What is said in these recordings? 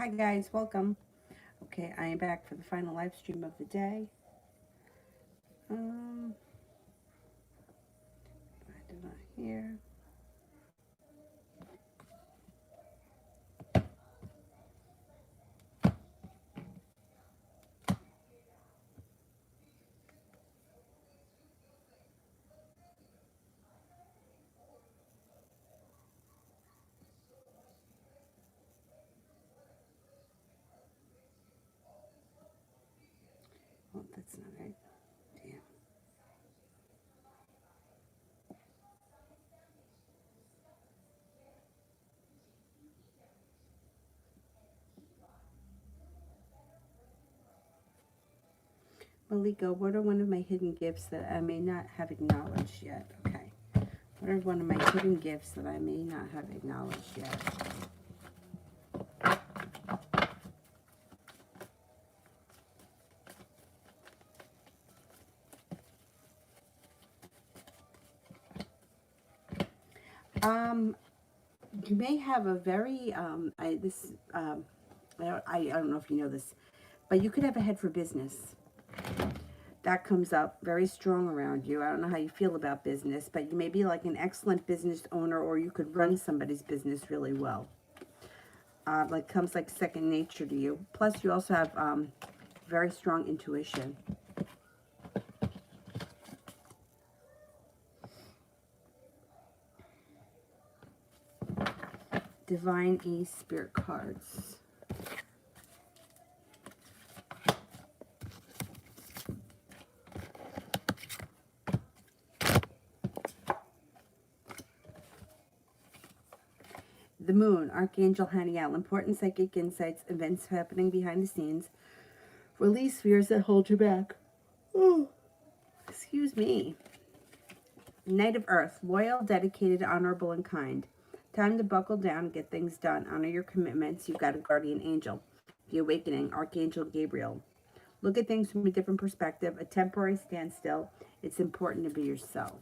Hi guys, welcome. Okay, I am back for the final live stream of the day. I did not hear. Oh, that's not right. Damn. Malika, what are one of my hidden gifts that I may not have acknowledged yet? Okay. What are one of my hidden gifts that I may not have acknowledged yet? Um, you may have a very I don't know if you know this, but you could have a head for business. That comes up very strong around you. I don't know how you feel about business, but you may be like an excellent business owner, or you could run somebody's business really well. Like comes like second nature to you. Plus, you also have very strong intuition. Divine E Spirit cards. The Moon, Archangel Haniel, important psychic insights, events happening behind the scenes. Release fears that hold you back. Oh, excuse me. Knight of Earth, loyal, dedicated, honorable, and kind. Time to buckle down, get things done. Honor your commitments. You've got a guardian angel. The Awakening, Archangel Gabriel. Look at things from a different perspective. A temporary standstill. It's important to be yourself.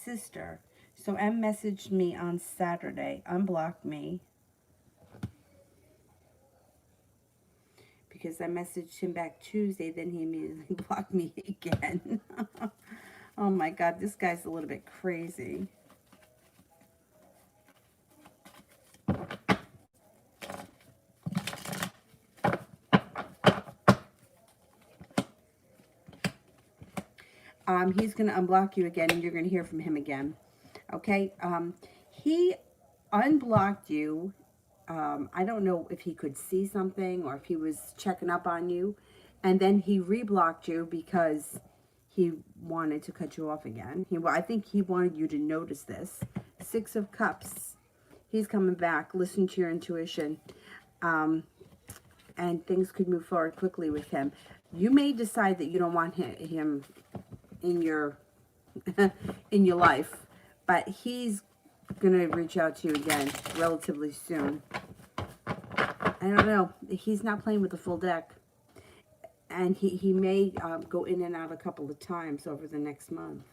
Sister. So M messaged me on Saturday, unblocked me, because I messaged him back Tuesday, then he immediately blocked me again. Oh my God, this guy's a little bit crazy. He's going to unblock you again, and you're going to hear from him again. Okay? He unblocked you. I don't know if he could see something or if he was checking up on you. And then he reblocked you because he wanted to cut you off again. I think he wanted you to notice this. Six of Cups. He's coming back. Listen to your intuition. And things could move forward quickly with him. You may decide that you don't want him in your in your life, but he's gonna reach out to you again relatively soon. I don't know. He's not playing with the full deck, and he may go in and out a couple of times over the next month.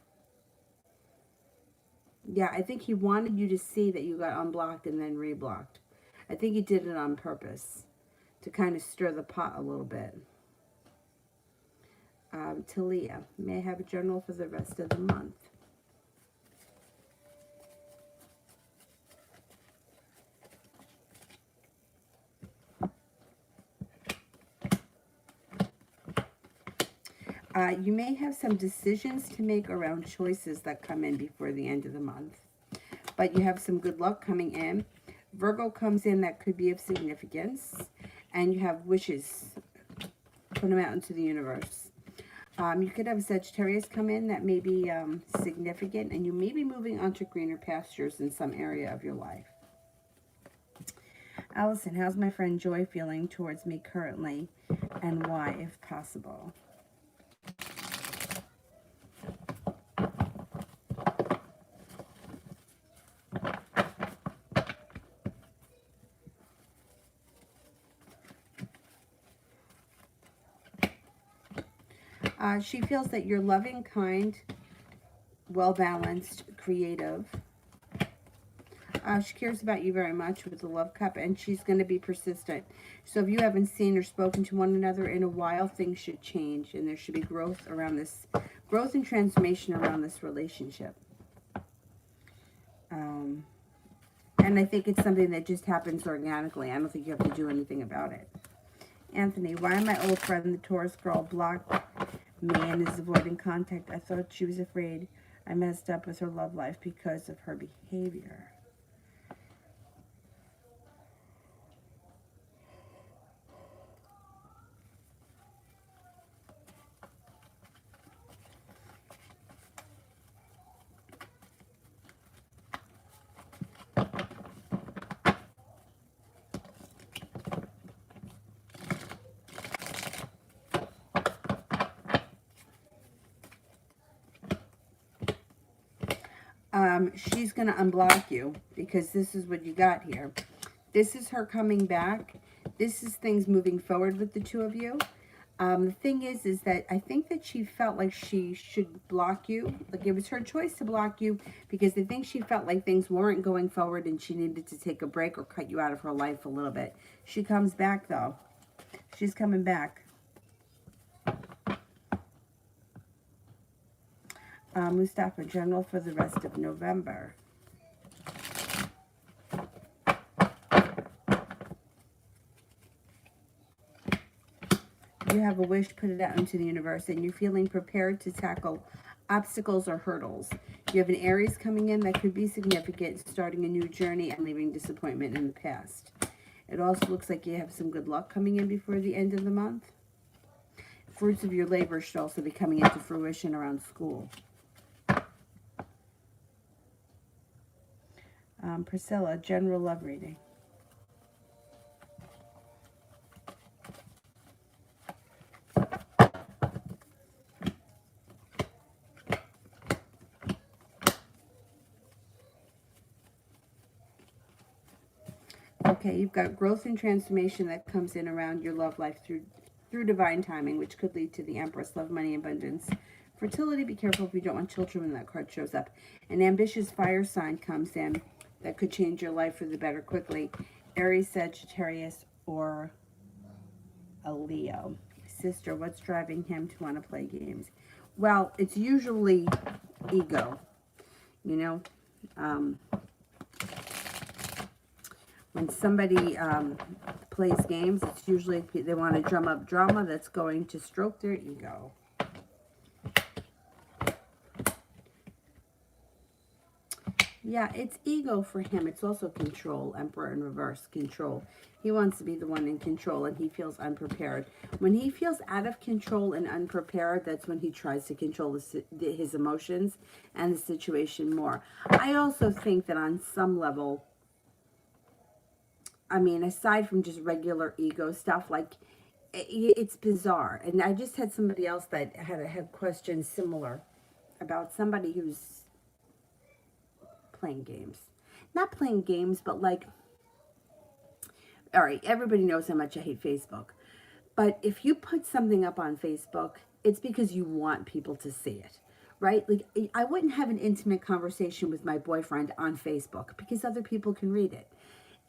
Yeah, I think he wanted you to see that you got unblocked and then reblocked. I think he did it on purpose to kind of stir the pot a little bit. Talia, may I have a journal for the rest of the month? You may have some decisions to make around choices that come in before the end of the month. But you have some good luck coming in. Virgo comes in that could be of significance. And you have wishes. Put them out into the universe. You could have Sagittarius come in that may be significant. And you may be moving onto greener pastures in some area of your life. Allison, how's my friend Joy feeling towards me currently? And why, if possible? She feels that you're loving, kind, well-balanced, creative. She cares about you very much with the love cup, and she's going to be persistent. So if you haven't seen or spoken to one another in a while, things should change, and there should be growth around this, growth and transformation around this relationship. And I think it's something that just happens organically. I don't think you have to do anything about it. Anthony, why my old friend, the Taurus girl, blocked me and is avoiding contact? I thought she was afraid I messed up with her love life because of her behavior. She's going to unblock you because this is what you got here. This is her coming back. This is things moving forward with the two of you. The thing is that I think that she felt like she should block you. Like it was her choice to block you because I think she felt like things weren't going forward and she needed to take a break or cut you out of her life a little bit. She comes back though. She's coming back. Mustafa, general for the rest of November. You have a wish, put it out into the universe, and you're feeling prepared to tackle obstacles or hurdles. You have an Aries coming in that could be significant, starting a new journey and leaving disappointment in the past. It also looks like you have some good luck coming in before the end of the month. Fruits of your labor should also be coming into fruition around school. Priscilla, general love reading. Okay, you've got growth and transformation that comes in around your love life through divine timing, which could lead to the Empress, love, money, abundance. Fertility, be careful if you don't want children when that card shows up. An ambitious fire sign comes in that could change your life for the better quickly. Aries, Sagittarius, or a Leo. Sister, what's driving him to want to play games? Well, it's usually ego, you know. When somebody plays games, it's usually they want to drum up drama that's going to stroke their ego. Yeah, it's ego for him. It's also control. Emperor in reverse, control. He wants to be the one in control, and he feels unprepared. When he feels out of control and unprepared, that's when he tries to control his emotions and the situation more. I also think that on some level, I mean, aside from just regular ego stuff, like, it's bizarre. And I just had somebody else that had questions similar about somebody who's playing games. Not playing games, but like, all right, everybody knows how much I hate Facebook. But if you put something up on Facebook, it's because you want people to see it, right? Like, I wouldn't have an intimate conversation with my boyfriend on Facebook because other people can read it.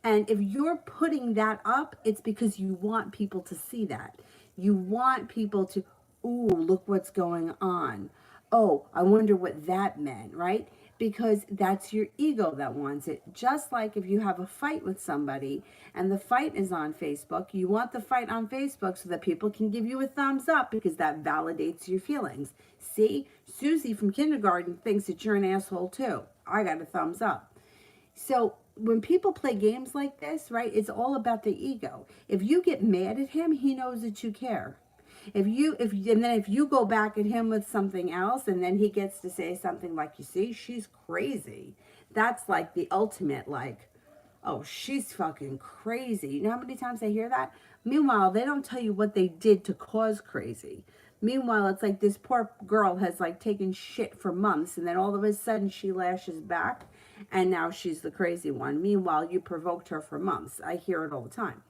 And if you're putting that up, it's because you want people to see that. You want people to, ooh, look what's going on. Oh, I wonder what that meant, right? Because that's your ego that wants it. Just like if you have a fight with somebody and the fight is on Facebook, you want the fight on Facebook so that people can give you a thumbs up because that validates your feelings. See, Susie from kindergarten thinks that you're an asshole too. I got a thumbs up. So when people play games like this, right, it's all about the ego. If you get mad at him, he knows that you care. And then if you go back at him with something else, and then he gets to say something like, you see, she's crazy. That's like the ultimate, like, oh, she's fucking crazy. You know how many times I hear that? Meanwhile, they don't tell you what they did to cause crazy. Meanwhile, it's like this poor girl has like taken shit for months, and then all of a sudden she lashes back, and now she's the crazy one. Meanwhile, you provoked her for months. I hear it all the time.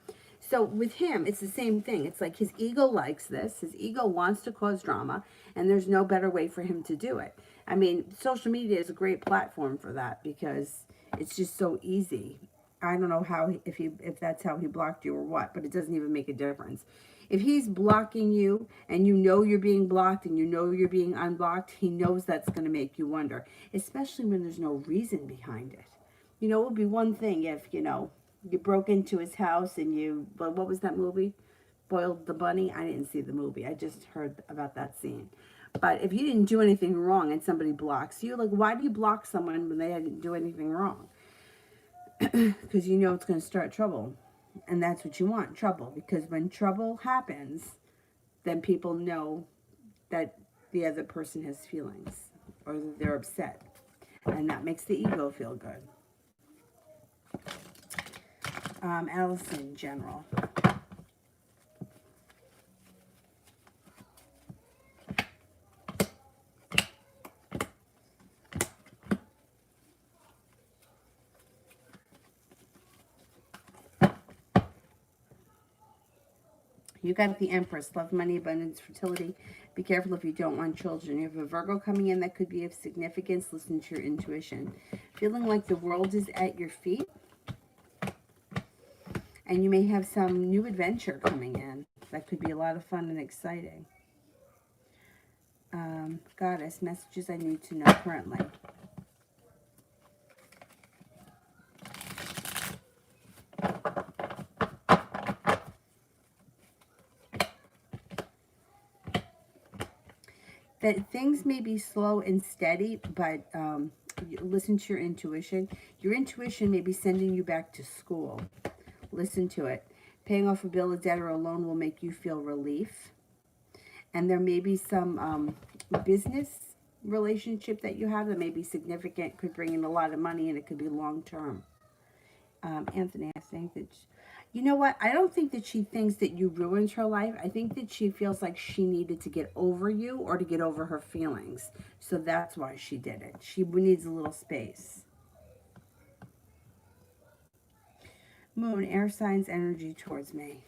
So with him, it's the same thing. It's like his ego likes this. His ego wants to cause drama, and there's no better way for him to do it. I mean, social media is a great platform for that because it's just so easy. I don't know how, if that's how he blocked you or what, but it doesn't even make a difference. If he's blocking you and you know you're being blocked and you know you're being unblocked, he knows that's going to make you wonder, especially when there's no reason behind it. You know, it would be one thing if, you know, you broke into his house and you, well, what was that movie? Boiled the Bunny? I didn't see the movie. I just heard about that scene. But if you didn't do anything wrong and somebody blocks you, like, why do you block someone when they didn't do anything wrong? Because you know it's going to start trouble. And that's what you want, trouble. Because when trouble happens, then people know that the other person has feelings or that they're upset. And that makes the ego feel good. Allison, general. You got the Empress, love, money, abundance, fertility. Be careful if you don't want children. You have a Virgo coming in that could be of significance. Listen to your intuition. Feeling like the world is at your feet. And you may have some new adventure coming in. That could be a lot of fun and exciting. Goddess, messages I need to know currently. That things may be slow and steady, but listen to your intuition. Your intuition may be sending you back to school. Listen to it. Paying off a bill, a debt, or a loan will make you feel relief. And there may be some business relationship that you have that may be significant, could bring in a lot of money, and it could be long-term. Anthony, I think that, you know what? I don't think that she thinks that you ruined her life. I think that she feels like she needed to get over you or to get over her feelings. So that's why she did it. She needs a little space. Moon, air signs, energy towards me.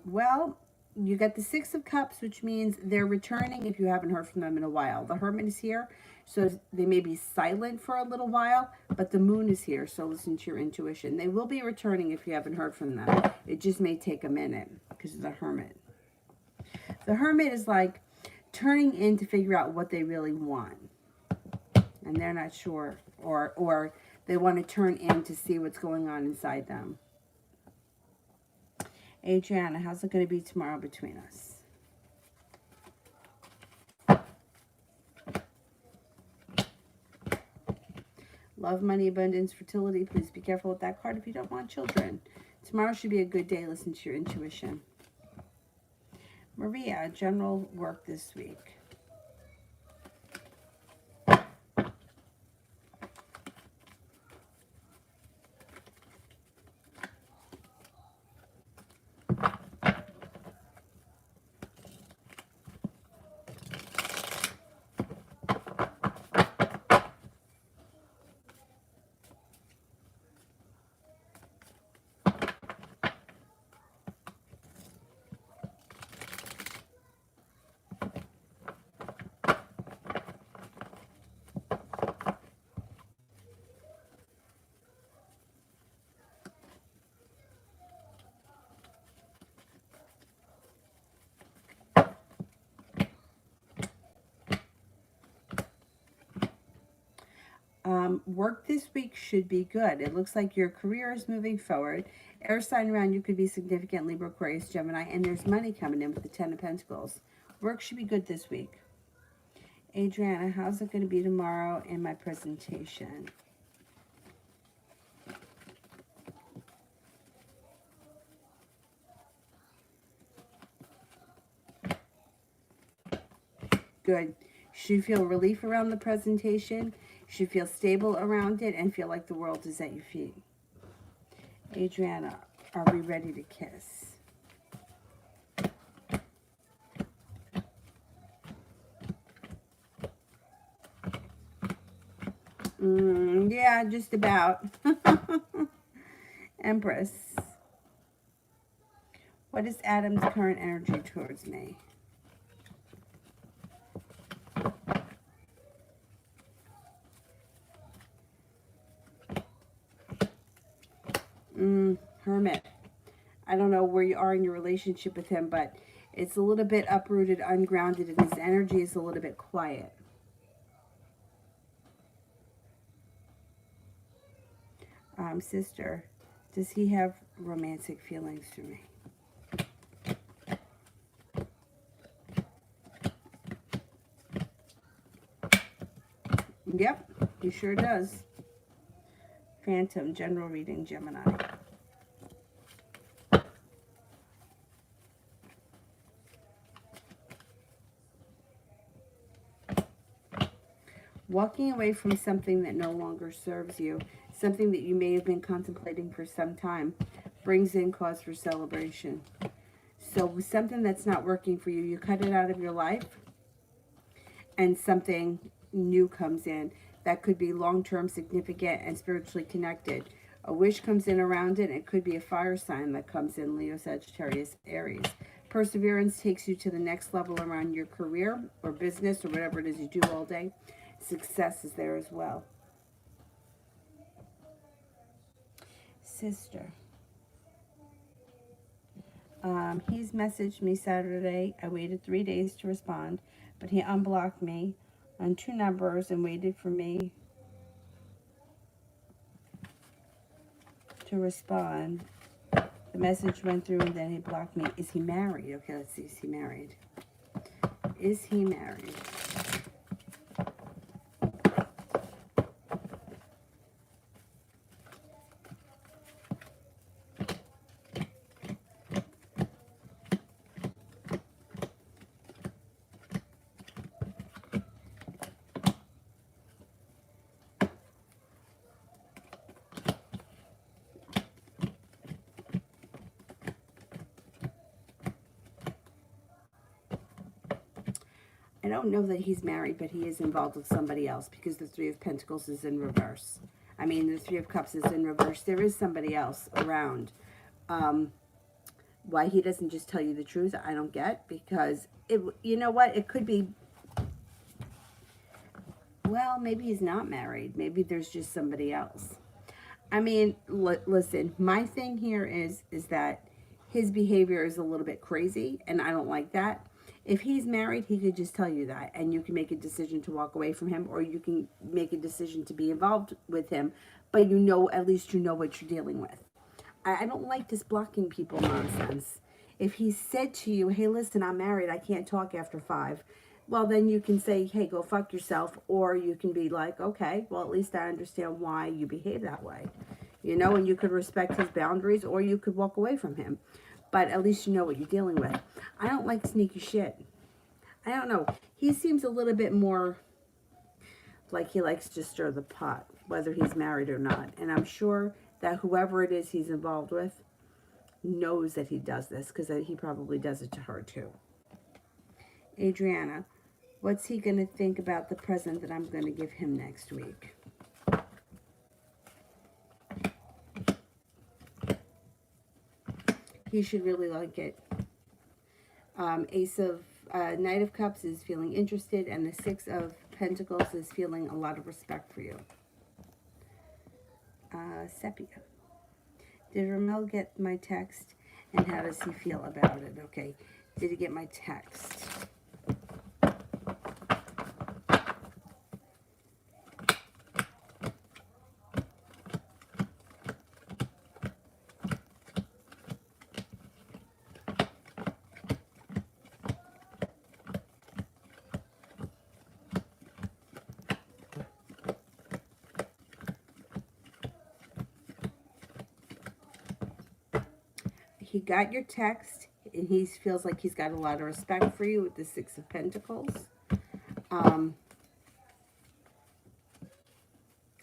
Well, you got the Six of Cups, which means they're returning if you haven't heard from them in a while. The Hermit is here, so they may be silent for a little while, but the Moon is here, so listen to your intuition. They will be returning if you haven't heard from them. It just may take a minute because of the Hermit. The Hermit is like turning in to figure out what they really want, and they're not sure, or they want to turn in to see what's going on inside them. Adriana, how's it going to be tomorrow between us? Love, money, abundance, fertility. Please be careful with that card if you don't want children. Tomorrow should be a good day. Listen to your intuition. Maria, general work this week. Work this week should be good. It looks like your career is moving forward. Air sign around you could be significant, Libra, Aquarius, Gemini, and there's money coming in with the Ten of Pentacles. Work should be good this week. Adriana, how's it going to be tomorrow in my presentation? Good. Should feel relief around the presentation. Should feel stable around it and feel like the world is at your feet. Adriana, are we ready to kiss? Yeah, just about. Empress. What is Adam's current energy towards me? Hermit. I don't know where you are in your relationship with him, but it's a little bit uprooted, ungrounded, and his energy is a little bit quiet. Sister, does he have romantic feelings for me? Yep, he sure does. Phantom, general reading, Gemini. Walking away from something that no longer serves you, something that you may have been contemplating for some time, brings in cause for celebration. So something that's not working for you, you cut it out of your life, and something new comes in that could be long-term, significant, and spiritually connected. A wish comes in around it. It could be a fire sign that comes in, Leo, Sagittarius, Aries. Perseverance takes you to the next level around your career or business or whatever it is you do all day. Success is there as well. Sister. He's messaged me Saturday. I waited 3 days to respond, but he unblocked me on 2 numbers and waited for me to respond. The message went through and then he blocked me. Is he married? Okay, let's see. Is he married? Is he married? I don't know that he's married, but he is involved with somebody else because the Three of Pentacles is in reverse. I mean, the Three of Cups is in reverse. There is somebody else around. Why he doesn't just tell you the truth, I don't get, because, you know what, it could be, well, maybe he's not married. Maybe there's just somebody else. I mean, listen, my thing here is that his behavior is a little bit crazy, and I don't like that. If he's married, he could just tell you that, and you can make a decision to walk away from him, or you can make a decision to be involved with him, but you know, at least you know what you're dealing with. I don't like this blocking people nonsense. If he said to you, hey, listen, I'm married, I can't talk after 5, well, then you can say, hey, go fuck yourself, or you can be like, okay, well, at least I understand why you behave that way. You know, and you could respect his boundaries, or you could walk away from him. But at least you know what you're dealing with. I don't like sneaky shit. I don't know. He seems a little bit more like he likes to stir the pot, whether he's married or not. And I'm sure that whoever it is he's involved with knows that he does this, because he probably does it to her too. Adriana, what's he going to think about the present that I'm going to give him next week? He should really like it. Knight of Cups is feeling interested, and the Six of Pentacles is feeling a lot of respect for you. Sepia. Did Ramel get my text, and how does he feel about it? Okay. Did he get my text? He got your text, and he feels like he's got a lot of respect for you with the Six of Pentacles. I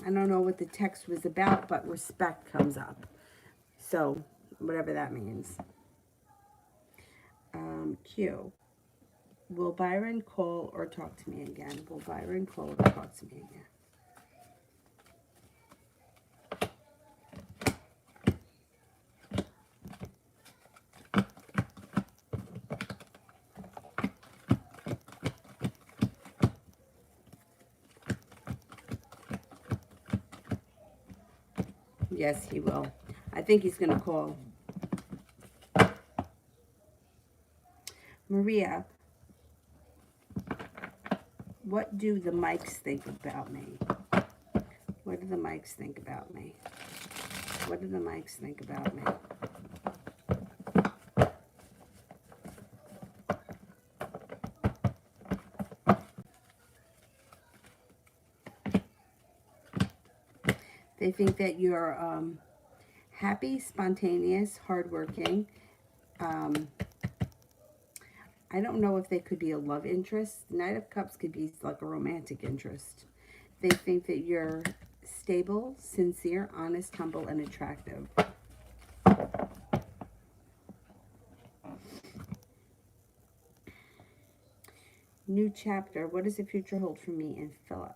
don't know what the text was about, but respect comes up. So, whatever that means. Q. Will Byron call or talk to me again? Will Byron call or talk to me again? Yes, he will. I think he's going to call. Maria, what do the mics think about me? What do the mics think about me? What do the mics think about me? They think that you're happy, spontaneous, hardworking. I don't know if they could be a love interest. Knight of Cups could be like a romantic interest. They think that you're stable, sincere, honest, humble, and attractive. New chapter. What does the future hold for me and Philip?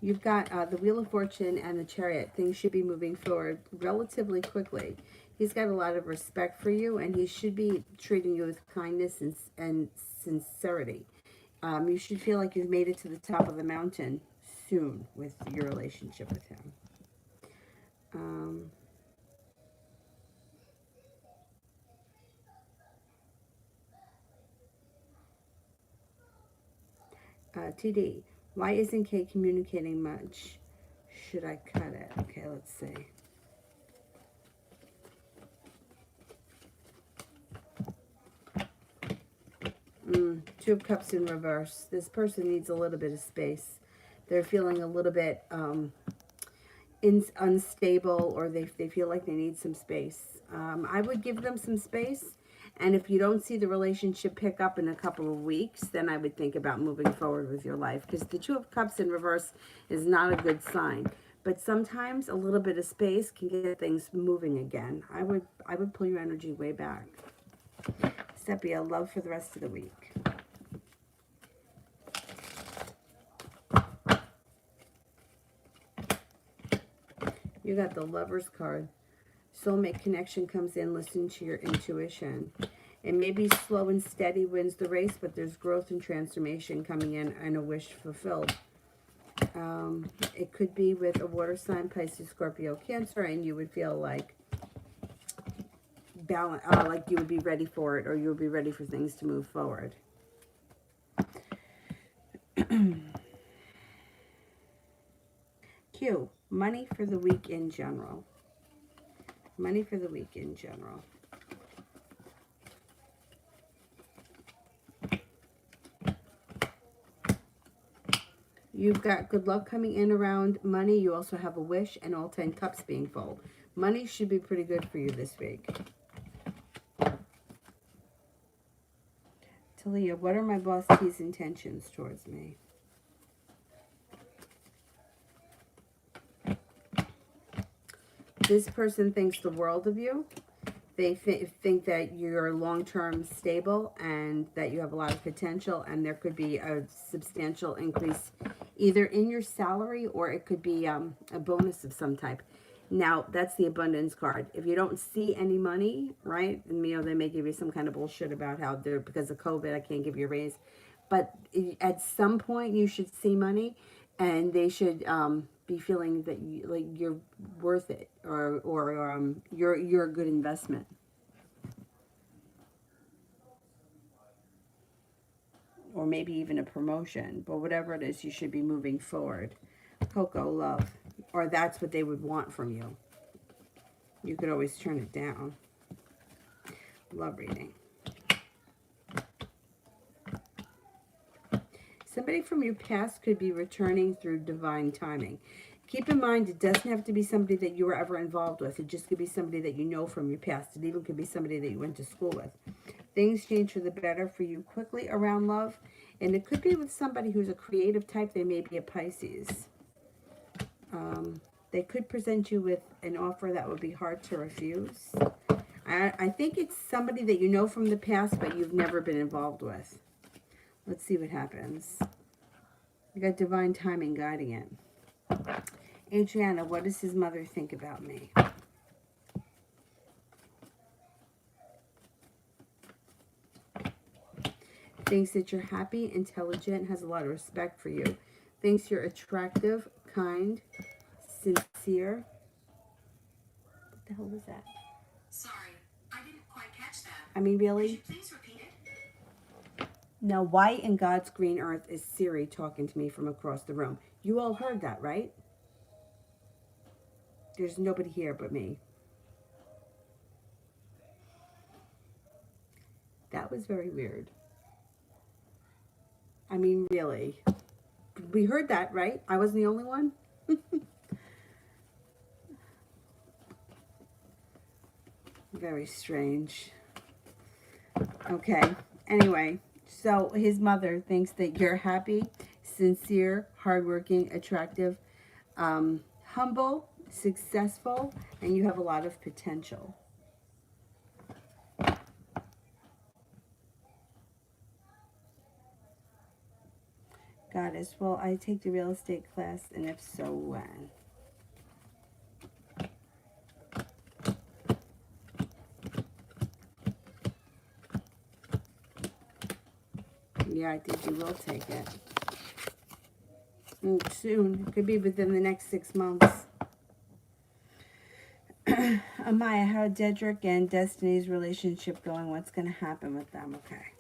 You've got the Wheel of Fortune and the Chariot. Things should be moving forward relatively quickly. He's got a lot of respect for you, and he should be treating you with kindness and sincerity. You should feel like you've made it to the top of the mountain soon with your relationship with him. TD, why isn't Kay communicating much? Should I cut it? Okay, let's see. Two of Cups in reverse. This person needs a little bit of space. They're feeling a little bit unstable, or they feel like they need some space. I would give them some space. And if you don't see the relationship pick up in a couple of weeks, then I would think about moving forward with your life. Because the Two of Cups in reverse is not a good sign. But sometimes a little bit of space can get things moving again. I would pull your energy way back. Sepia, love for the rest of the week. You got the Lover's card. Soulmate connection comes in. Listen to your intuition. It may be slow and steady wins the race, but there's growth and transformation coming in and a wish fulfilled. It could be with a water sign, Pisces, Scorpio, Cancer, and you would feel like like you would be ready for it, or you would be ready for things to move forward. Q, money for the week in general. Money for the week in general. You've got good luck coming in around money. You also have a wish and all 10 cups being full. Money should be pretty good for you this week. Talia, what are my boss T's intentions towards me? This person thinks the world of you. They think that you're long-term stable and that you have a lot of potential, and there could be a substantial increase either in your salary, or it could be a bonus of some type. Now, that's the abundance card. If you don't see any money, right, and they may give you some kind of bullshit about how because of COVID, I can't give you a raise. But at some point, you should see money, and they should be feeling that you're worth it, or you're a good investment. Or maybe even a promotion. But whatever it is, you should be moving forward. Coco, love. Or that's what they would want from you. You could always turn it down. Love reading. Somebody from your past could be returning through divine timing. Keep in mind, it doesn't have to be somebody that you were ever involved with. It just could be somebody that you know from your past. It even could be somebody that you went to school with. Things change for the better for you quickly around love. And it could be with somebody who's a creative type. They may be a Pisces. They could present you with an offer that would be hard to refuse. I think it's somebody that you know from the past, but you've never been involved with. Let's see what happens. I got divine timing guiding it. Adriana, what does his mother think about me? Thinks that you're happy, intelligent, has a lot of respect for you. Thinks you're attractive, kind, sincere. What the hell was that? Sorry, I didn't quite catch that. I mean, really? Could you please repeat it? Now, why in God's green earth is Siri talking to me from across the room? You all heard that, right? There's nobody here but me. That was very weird. I mean, really. We heard that, right? I wasn't the only one? Very strange. Okay. Anyway, so his mother thinks that you're happy, sincere, hardworking, attractive, humble, successful, and you have a lot of potential. Goddess, will I take the real estate class, and if so, when? Yeah, I think you will take it. Soon. It could be within the next 6 months. Amaya, how Dedrick and Destiny's relationship going? What's going to happen with them? Okay.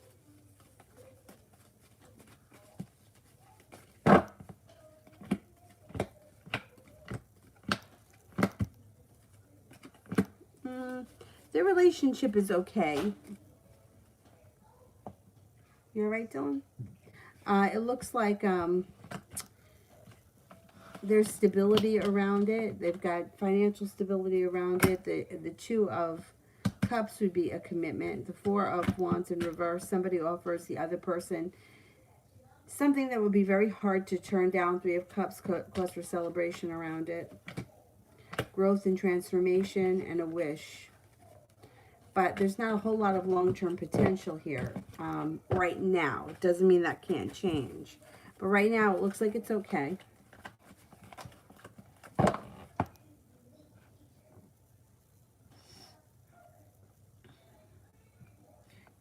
Their relationship is okay. You're right, Dylan? It looks like there's stability around it. They've got financial stability around it. The Two of Cups would be a commitment. The Four of Wands in reverse. Somebody offers the other person something that would be very hard to turn down. Three of Cups calls for celebration around it. Growth and transformation and a wish. But there's not a whole lot of long-term potential here right now. It doesn't mean that can't change. But right now, it looks like it's okay.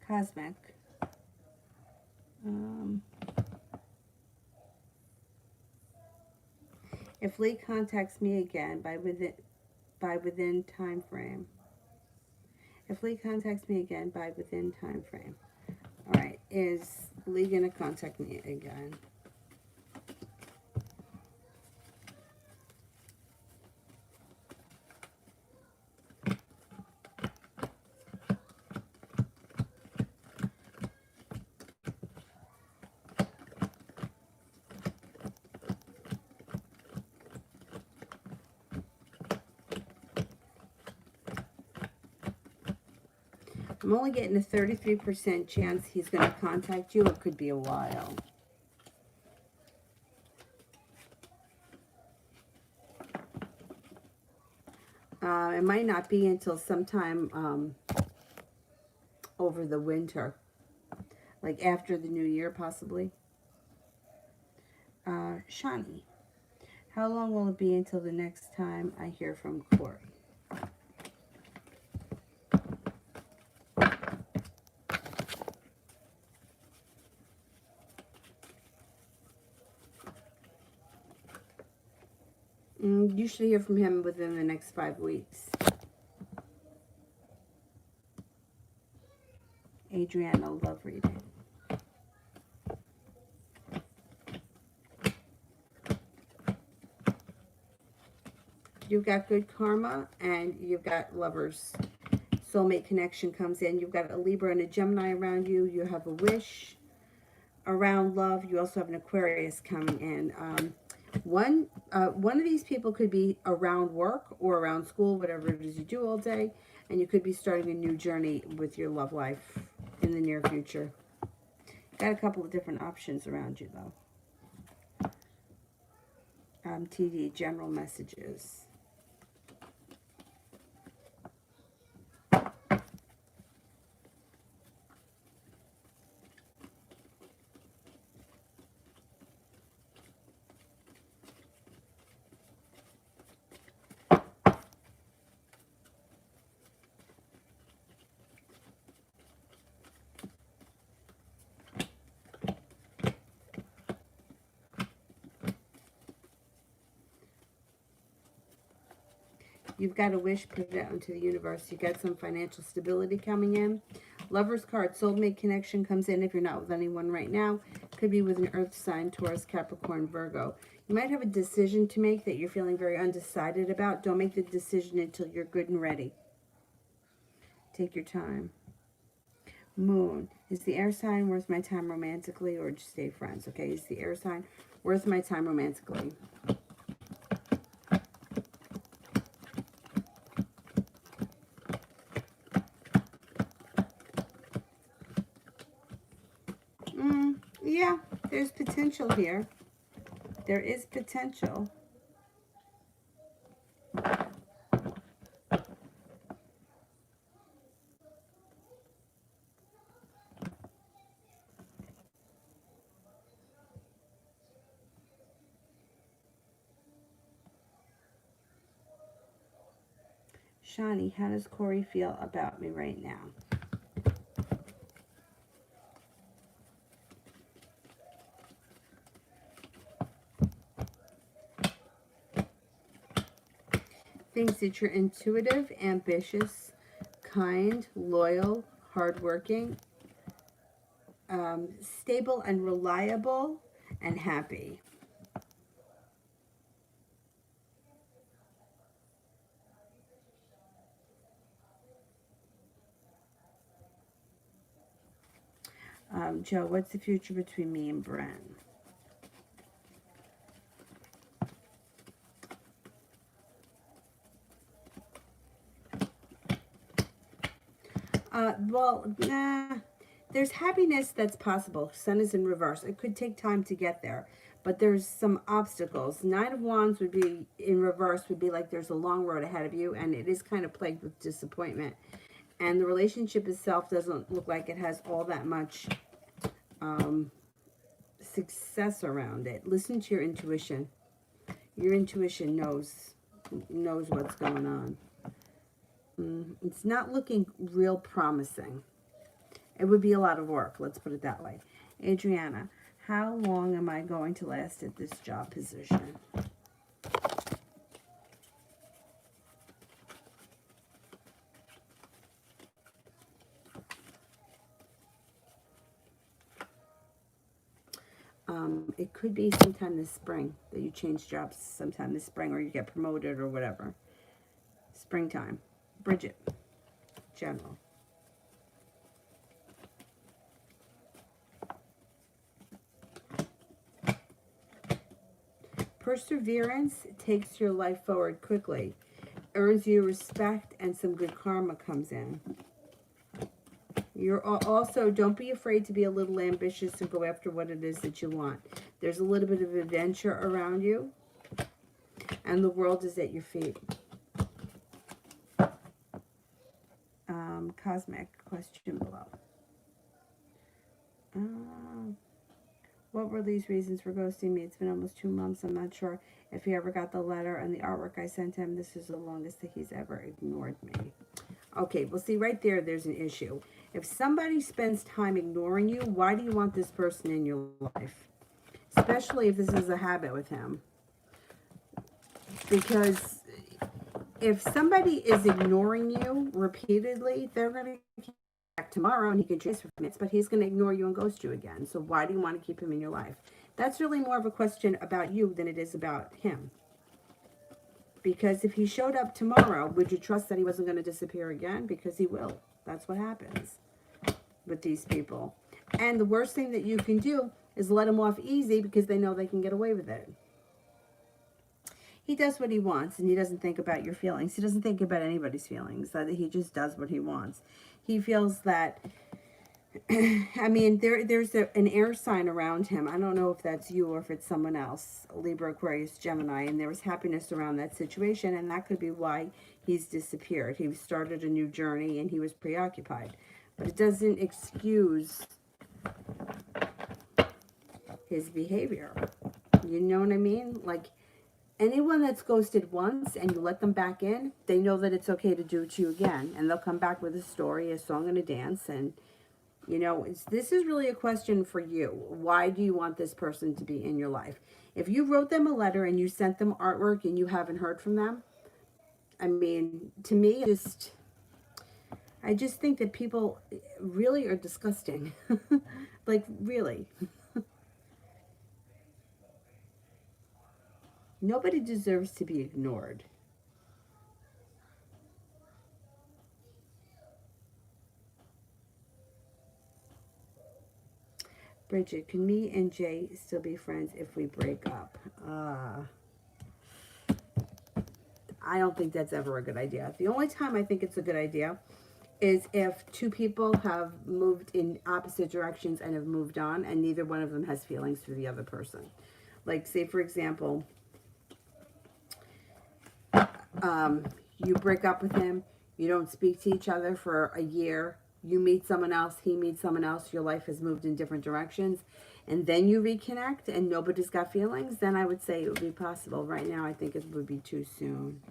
Cosmic. If Lee contacts me again by within time frame. If Lee contacts me again by within time frame. All right, is Lee gonna contact me again? I'm only getting a 33% chance he's going to contact you. It could be a while. It might not be until sometime over the winter. Like after the new year, possibly. Shani, how long will it be until the next time I hear from Corey? You should hear from him within the next 5 weeks. Adriana, love reading. You've got good karma and you've got lovers. Soulmate connection comes in. You've got a Libra and a Gemini around you. You have a wish around love. You also have an Aquarius coming in. One of these people could be around work or around school, whatever it is you do all day, and you could be starting a new journey with your love life in the near future. Got a couple of different options around you, though. TD, general messages. You've got a wish, put it out into the universe. You got some financial stability coming in. Lover's card, soulmate connection comes in if you're not with anyone right now. Could be with an earth sign, Taurus, Capricorn, Virgo. You might have a decision to make that you're feeling very undecided about. Don't make the decision until you're good and ready. Take your time. Moon. Is the air sign worth my time romantically, or just stay friends? Okay, is the air sign worth my time romantically? Yeah, there's potential here. There is potential. Shani, how does Corey feel about me right now? Thinks that you're intuitive, ambitious, kind, loyal, hardworking, stable and reliable, and happy. Joe, what's the future between me and Bren? There's happiness that's possible. Sun is in reverse. It could take time to get there, but there's some obstacles. Nine of Wands would be in reverse, would be like there's a long road ahead of you, and it is kind of plagued with disappointment. And the relationship itself doesn't look like it has all that much success around it. Listen to your intuition. Your intuition knows what's going on. It's not looking real promising. It would be a lot of work, let's put it that way. Adriana, how long am I going to last at this job position? It could be sometime this spring that you change jobs sometime this spring, or you get promoted or whatever. Springtime. Bridget, general. Perseverance takes your life forward quickly, earns you respect, and some good karma comes in. You're also, don't be afraid to be a little ambitious and go after what it is that you want. There's a little bit of adventure around you, and the world is at your feet. Cosmic question below. What were these reasons for ghosting me? It's been almost 2 months. I'm not sure if he ever got the letter and the artwork I sent him. This is the longest that he's ever ignored me. Okay, well, see, right there, there's an issue. If somebody spends time ignoring you, why do you want this person in your life? Especially if this is a habit with him. Because if somebody is ignoring you repeatedly, they're going to come back tomorrow and he can transfer minutes, but he's going to ignore you and ghost you again. So why do you want to keep him in your life? That's really more of a question about you than it is about him. Because if he showed up tomorrow, would you trust that he wasn't going to disappear again? Because he will. That's what happens with these people. And the worst thing that you can do is let him off easy because they know they can get away with it. He does what he wants, and he doesn't think about your feelings. He doesn't think about anybody's feelings. He just does what he wants. He feels that, I mean, there's an air sign around him. I don't know if that's you or if it's someone else, Libra, Aquarius, Gemini, and there was happiness around that situation, and that could be why he's disappeared. He started a new journey, and he was preoccupied. But it doesn't excuse his behavior. You know what I mean? Like, anyone that's ghosted once and you let them back in, they know that it's okay to do it to you again. And they'll come back with a story, a song, and a dance. And, you know, this is really a question for you. Why do you want this person to be in your life? If you wrote them a letter and you sent them artwork and you haven't heard from them, I mean, to me, I just think that people really are disgusting. Like, really. Nobody deserves to be ignored. Bridget, can me and Jay still be friends if we break up? I don't think that's ever a good idea. The only time I think it's a good idea is if two people have moved in opposite directions and have moved on, and neither one of them has feelings for the other person. Like, say, for example, you break up with him, you don't speak to each other for a year, you meet someone else, he meets someone else, your life has moved in different directions, and then you reconnect and nobody's got feelings, then I would say it would be possible. Right now, I think it would be too soon.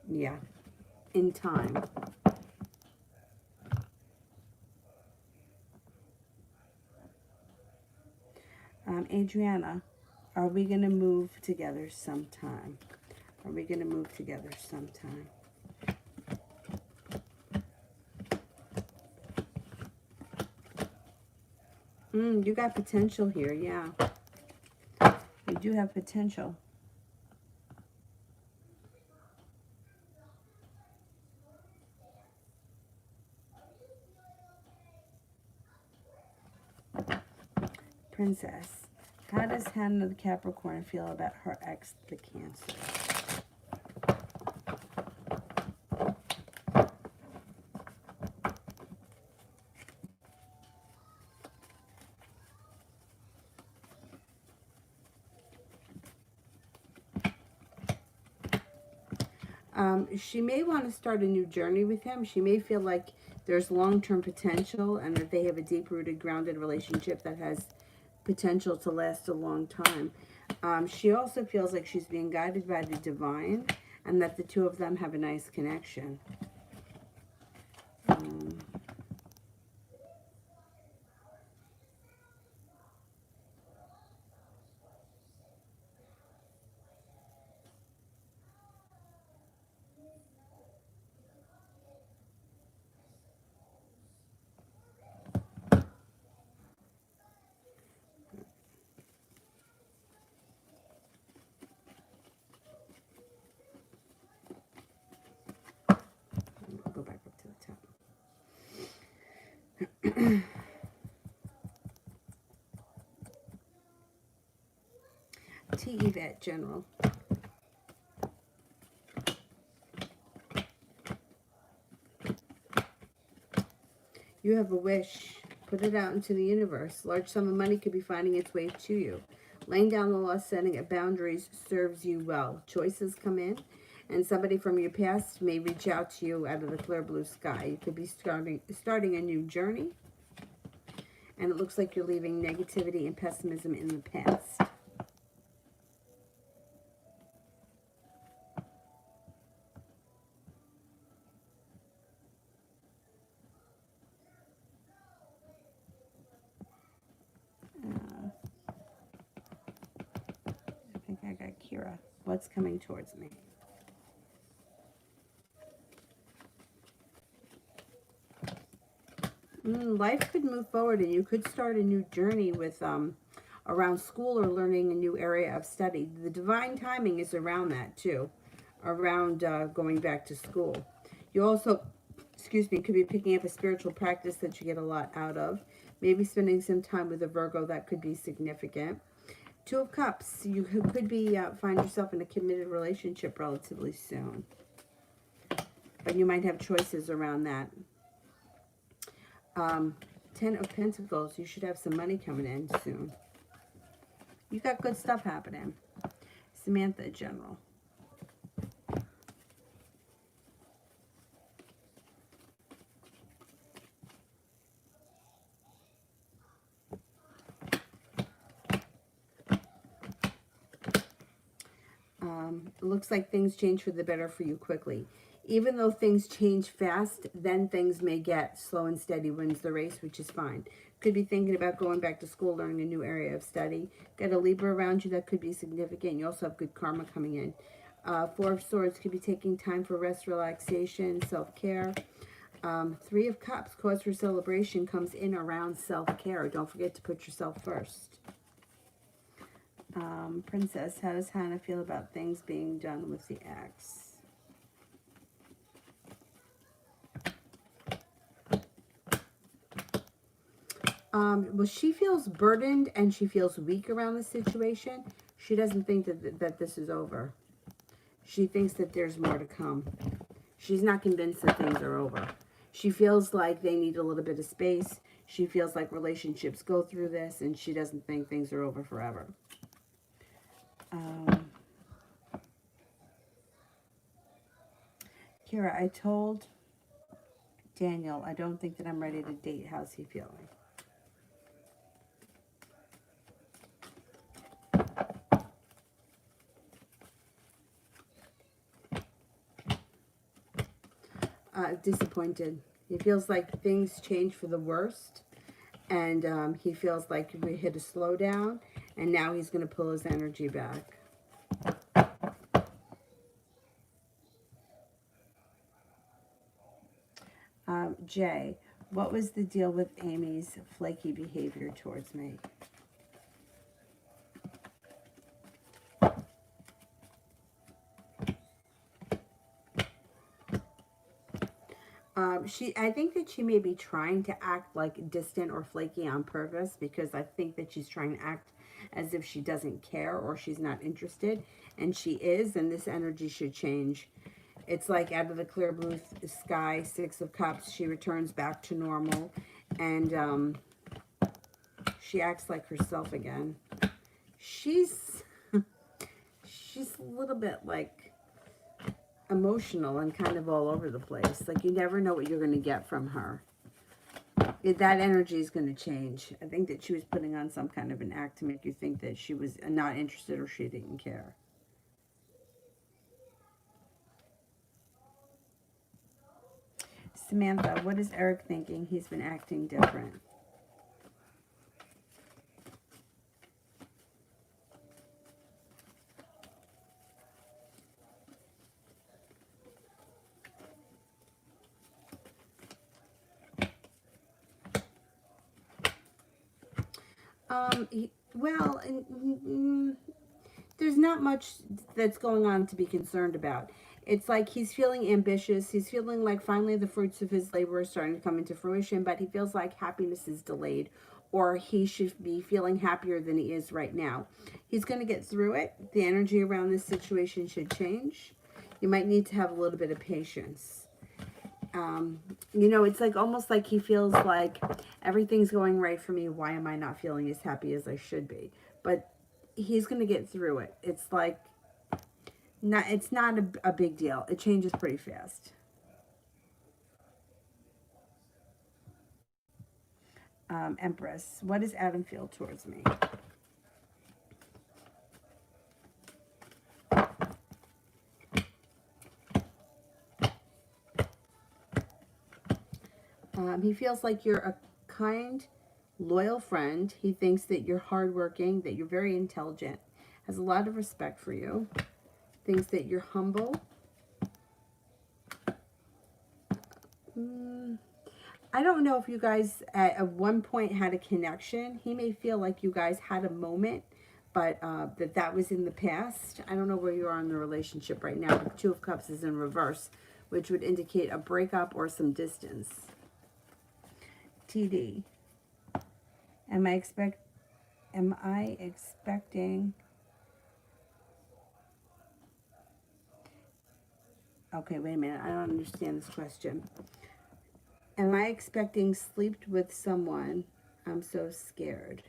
Yeah, in time. Adriana, are we going to move together sometime? Are we going to move together sometime? You got potential here, yeah. You do have potential. Princess, how does Hannah the Capricorn feel about her ex, the Cancer? She may want to start a new journey with him. She may feel like there's long-term potential and that they have a deep-rooted, grounded relationship that has potential to last a long time. She also feels like she's being guided by the divine and that the two of them have a nice connection. I'll go back up to the top. T. Yvette, General. You have a wish. Put it out into the universe. Large sum of money could be finding its way to you. Laying down the law, setting at boundaries serves you well. Choices come in, and somebody from your past may reach out to you out of the clear blue sky. You could be starting a new journey, and it looks like you're leaving negativity and pessimism in the past. I think I got Kira. What's coming towards me? Life could move forward, and you could start a new journey with around school or learning a new area of study. The divine timing is around that too, around going back to school. You also, excuse me, could be picking up a spiritual practice that you get a lot out of. Maybe spending some time with a Virgo, that could be significant. Two of Cups, you could be find yourself in a committed relationship relatively soon, but you might have choices around that. 10 of Pentacles, you should have some money coming in soon. You got good stuff happening. Samantha, General. It looks like things change for the better for you quickly. Even though things change fast, then things may get slow and steady wins the race, which is fine. Could be thinking about going back to school, learning a new area of study. Got a Libra around you that could be significant. You also have good karma coming in. Four of Swords could be taking time for rest, relaxation, self-care. Three of Cups, cause for celebration, comes in around self-care. Don't forget to put yourself first. Princess, how does Hannah feel about things being done with the ex? Well, she feels burdened and she feels weak around the situation. She doesn't think that this is over. She thinks that there's more to come. She's not convinced that things are over. She feels like they need a little bit of space. She feels like relationships go through this, and she doesn't think things are over forever. Kira, I told Daniel I don't think that I'm ready to date. How's he feeling? Disappointed. He feels like things change for the worst, and he feels like we hit a slowdown, and now he's going to pull his energy back. Jay, what was the deal with Amy's flaky behavior towards me? I think that she may be trying to act like distant or flaky on purpose, because I think that she's trying to act as if she doesn't care or she's not interested, and she is, and this energy should change. It's like out of the clear blue sky, Six of Cups, she returns back to normal, and she acts like herself again. She's a little bit like emotional and kind of all over the place. Like, you never know what you're going to get from her. That energy is going to change. I think that she was putting on some kind of an act to make you think that she was not interested or she didn't care. Samantha, what is Eric thinking? He's been acting different. There's not much that's going on to be concerned about. It's like he's feeling ambitious. He's feeling like finally the fruits of his labor are starting to come into fruition, but he feels like happiness is delayed, or he should be feeling happier than he is right now. He's going to get through it. The energy around this situation should change. You might need to have a little bit of patience. It's like almost like he feels like everything's going right for me. Why am I not feeling as happy as I should be? But he's going to get through it. It's like, it's not a big deal. It changes pretty fast. Empress, what does Adam feel towards me? He feels like you're a kind, loyal friend. He thinks that you're hardworking, that you're very intelligent, has a lot of respect for you, thinks that you're humble. I don't know if you guys at one point had a connection. He may feel like you guys had a moment, but that was in the past. I don't know where you are in the relationship right now. The Two of Cups is in reverse, which would indicate a breakup or some distance. TD. Am I expecting... Okay, wait a minute. I don't understand this question. Am I expecting sleep with someone? I'm so scared.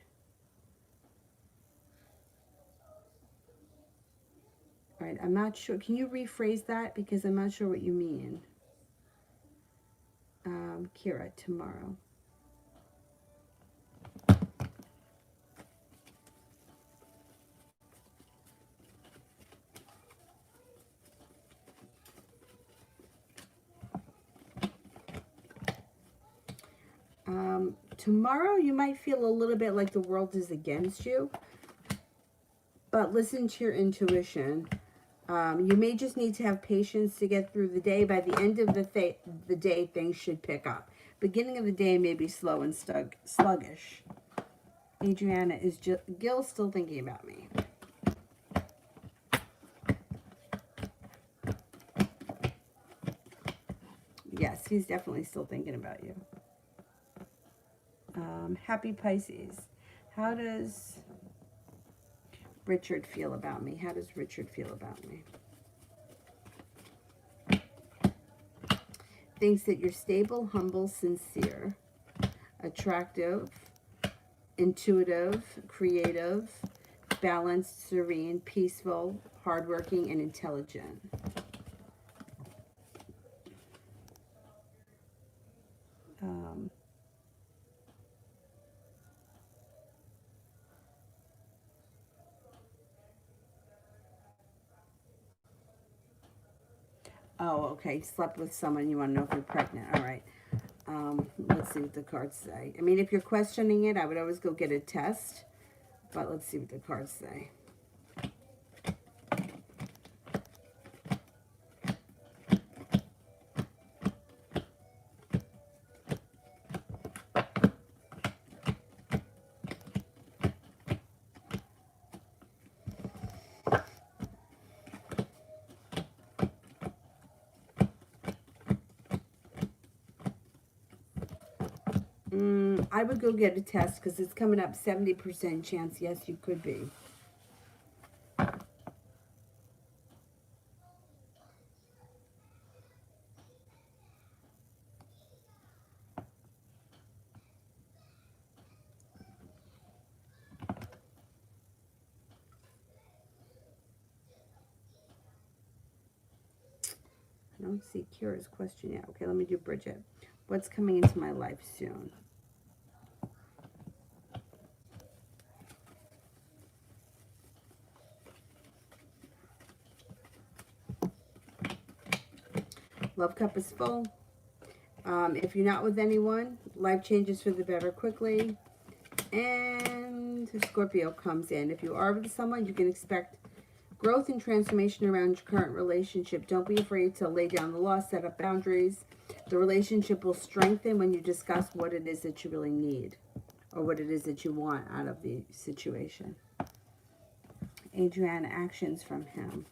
All right, I'm not sure. Can you rephrase that? Because I'm not sure what you mean. Kira, tomorrow. Tomorrow you might feel a little bit like the world is against you, but listen to your intuition. You may just need to have patience to get through the day. By the end of the day, things should pick up. Beginning of the day may be slow and sluggish. Adriana, is Gil still thinking about me? Yes, he's definitely still thinking about you. Happy Pisces. How does Richard feel about me? How does Richard feel about me? Thinks that you're stable, humble, sincere, attractive, intuitive, creative, balanced, serene, peaceful, hardworking, and intelligent. Oh, okay. Slept with someone. You want to know if you're pregnant. All right. Let's see what the cards say. I mean, if you're questioning it, I would always go get a test. But let's see what the cards say. I would go get a test because it's coming up 70% chance. Yes, you could be. I don't see Kira's question yet. Okay, let me do Bridget. What's coming into my life soon? Love cup is full. If you're not with anyone, life changes for the better quickly. And Scorpio comes in. If you are with someone, you can expect growth and transformation around your current relationship. Don't be afraid to lay down the law, set up boundaries. The relationship will strengthen when you discuss what it is that you really need or what it is that you want out of the situation. Adriana, actions from him.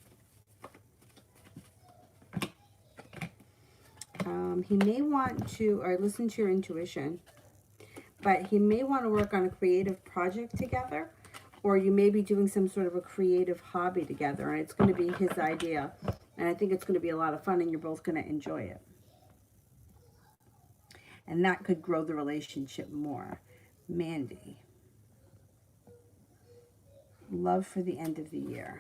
He may want to, or listen to your intuition, but he may want to work on a creative project together, or you may be doing some sort of a creative hobby together, and it's going to be his idea, and I think it's going to be a lot of fun, and you're both going to enjoy it. And that could grow the relationship more. Mandy. Love for the end of the year.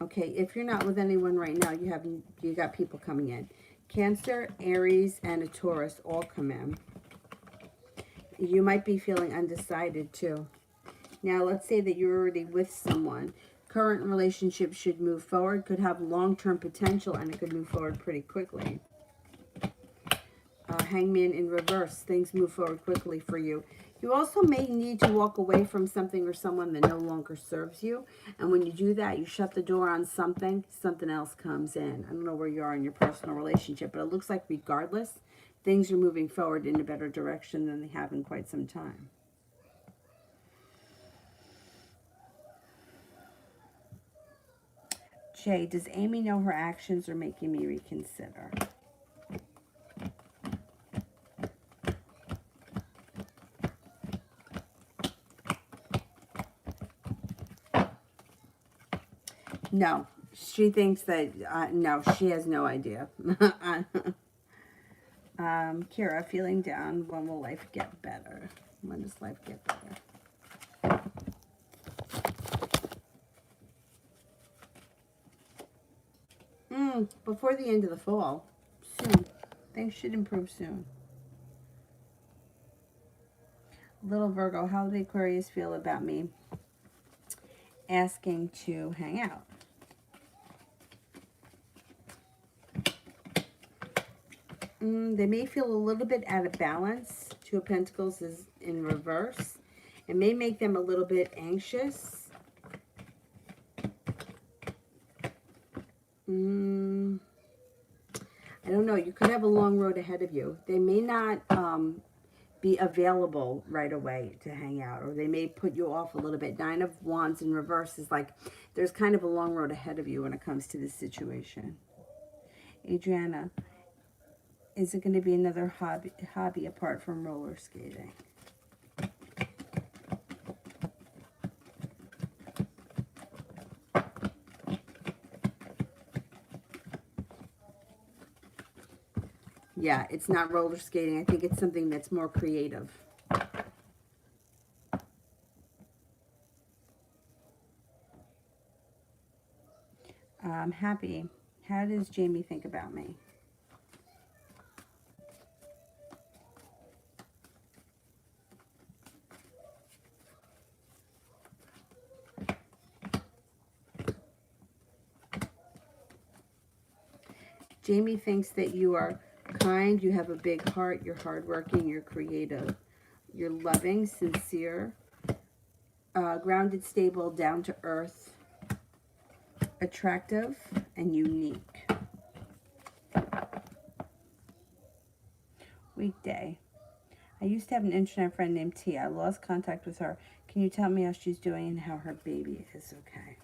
Okay, if you're not with anyone right now, you got people coming in. Cancer, Aries, and a Taurus all come in. You might be feeling undecided too. Now, let's say that you're already with someone. Current relationship should move forward, could have long-term potential, and it could move forward pretty quickly. Hangman in reverse. Things move forward quickly for you. You also may need to walk away from something or someone that no longer serves you. And when you do that, you shut the door on something else comes in. I don't know where you are in your personal relationship, but it looks like regardless, things are moving forward in a better direction than they have in quite some time. Jay, does Amy know her actions are making me reconsider? No, she thinks that, no, she has no idea. Kira, feeling down. When will life get better? When does life get better? Before the end of the fall. Soon. Things should improve soon. Little Virgo, how do the Aquarius feel about me? asking to hang out. They may feel a little bit out of balance. Two of Pentacles is in reverse. It may make them a little bit anxious. I don't know. You could have a long road ahead of you. They may not be available right away to hang out, or they may put you off a little bit. Nine of Wands in reverse is like there's kind of a long road ahead of you when it comes to this situation. Adriana, is it going to be another hobby apart from roller skating? Yeah, it's not roller skating. I think it's something that's more creative. I'm happy. How does Jamie think about me? Jamie thinks that you are kind, you have a big heart, you're hardworking, you're creative, you're loving, sincere, grounded, stable, down to earth, attractive, and unique. Weekday. I used to have an internet friend named T. I lost contact with her. Can you tell me how she's doing and how her baby is okay?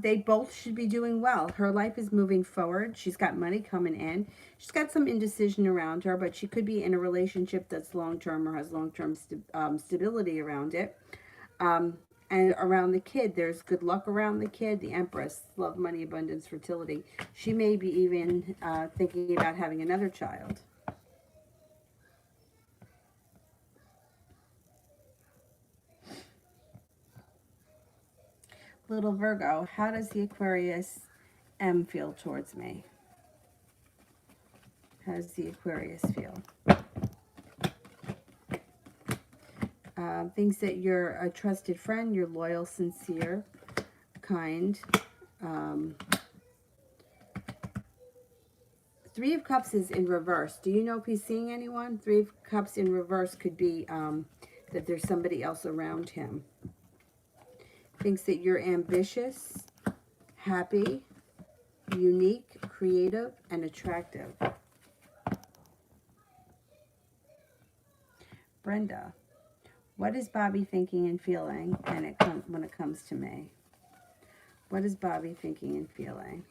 They both should be doing well. Her life is moving forward. She's got money coming in. She's got some indecision around her, but she could be in a relationship that's long-term or has long-term stability around it. And around the kid, there's good luck around the kid. The Empress, love, money, abundance, fertility. She may be even thinking about having another child. Little Virgo, how does the Aquarius M feel towards me? How does the Aquarius feel? Thinks that you're a trusted friend, you're loyal, sincere, kind. Three of Cups is in reverse. Do you know if he's seeing anyone? Three of Cups in reverse could be that there's somebody else around him. Thinks that you're ambitious, happy, unique, creative, and attractive. Brenda, what is Bobby thinking and feeling when it comes to me? What is Bobby thinking and feeling?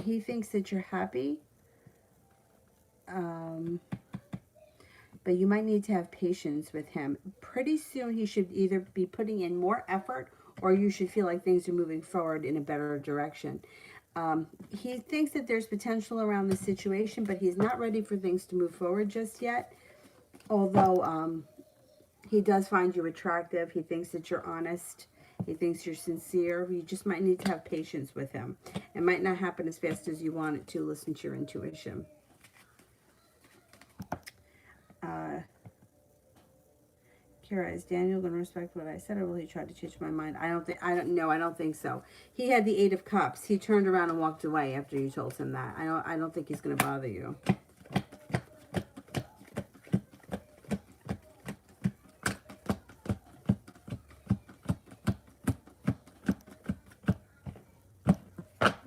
He thinks that you're happy. But you might need to have patience with him. Pretty soon he should either be putting in more effort or you should feel like things are moving forward in a better direction. He thinks that there's potential around the situation, but he's not ready for things to move forward just yet. Although he does find you attractive. He thinks that you're honest. He thinks you're sincere. You just might need to have patience with him. It might not happen as fast as you want it to. Listen to your intuition. Kira, is Daniel going to respect what I said, or will he try to change my mind? I don't think so. He had the Eight of Cups. He turned around and walked away after you told him that. I don't think he's going to bother you.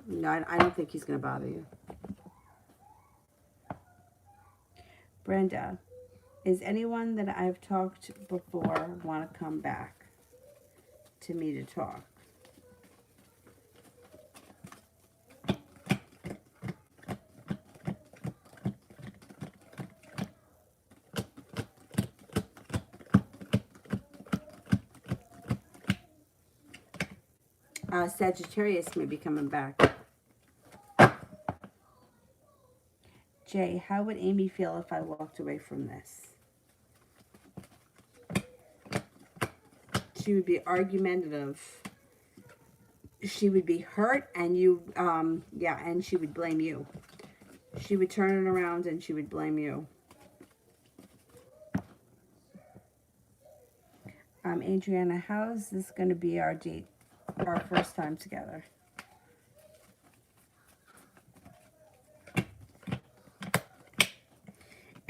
No, I don't think he's going to bother you. Brenda, is anyone that I've talked before want to come back to me to talk? Sagittarius may be coming back. Jay, how would Amy feel if I walked away from this? She would be argumentative. She would be hurt, and you, yeah, and she would blame you. She would turn it around and she would blame you. Adriana, how is this going to be our date, our first time together?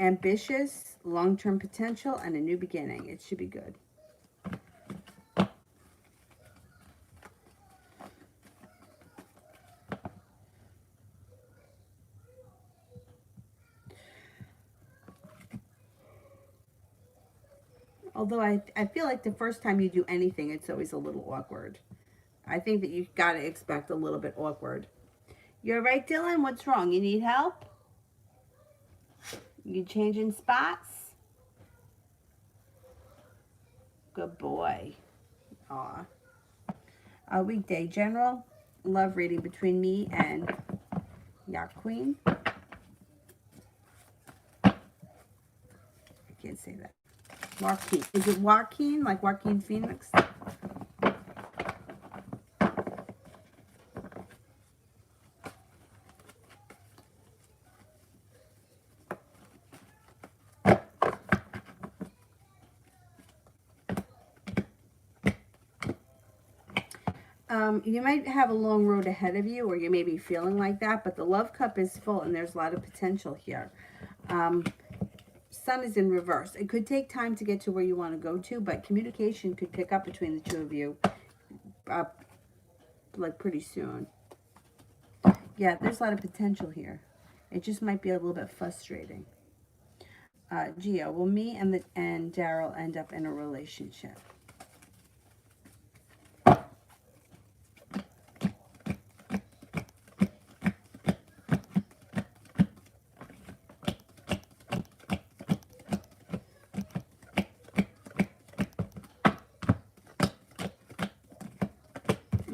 Ambitious, long-term potential, and a new beginning. It should be good. Although I feel like the first time you do anything, it's always a little awkward. I think that you got to expect a little bit awkward. You're right, Dylan? What's wrong? You need help? You changing spots? Good boy. Aw. A weekday general love reading between me and Yacht Queen. I can't say that. Joaquin. Is it Joaquin? Like Joaquin Phoenix? You might have a long road ahead of you, or you may be feeling like that, but the love cup is full and there's a lot of potential here. Sun is in reverse. It could take time to get to where you want to go to, but communication could pick up between the two of you like pretty soon. Yeah, there's a lot of potential here. It just might be a little bit frustrating. Gio, will me and Daryl end up in a relationship?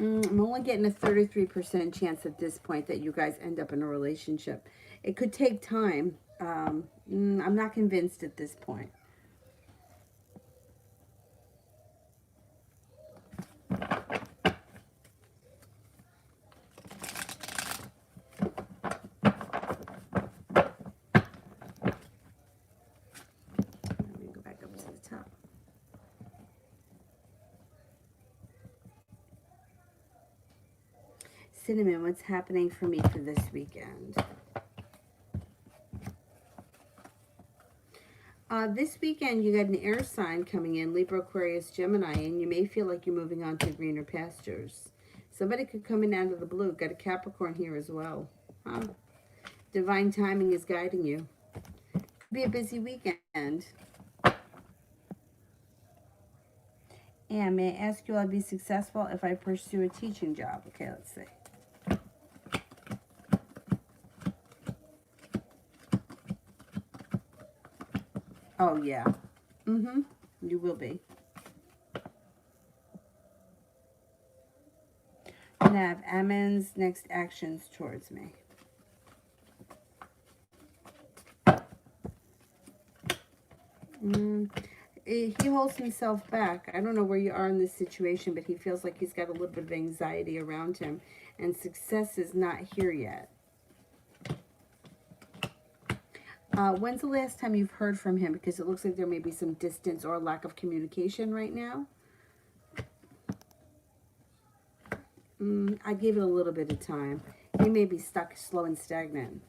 I'm only getting a 33% chance at this point that you guys end up in a relationship. It could take time. I'm not convinced at this point. Let me go back up to the top. Cinnamon, what's happening for me for this weekend? This weekend, you got an air sign coming in, Libra, Aquarius, Gemini, and you may feel like you're moving on to greener pastures. Somebody could come in out of the blue. Got a Capricorn here as well. Divine timing is guiding you. Could be a busy weekend. And may I ask you, I'll be successful if I pursue a teaching job? Okay, let's see. Oh, yeah. You will be. And I have Ammon's next actions towards me. He holds himself back. I don't know where you are in this situation, but he feels like he's got a little bit of anxiety around him. And success is not here yet. When's the last time you've heard from him? Because it looks like there may be some distance or lack of communication right now. I give it a little bit of time. He may be stuck, slow, and stagnant.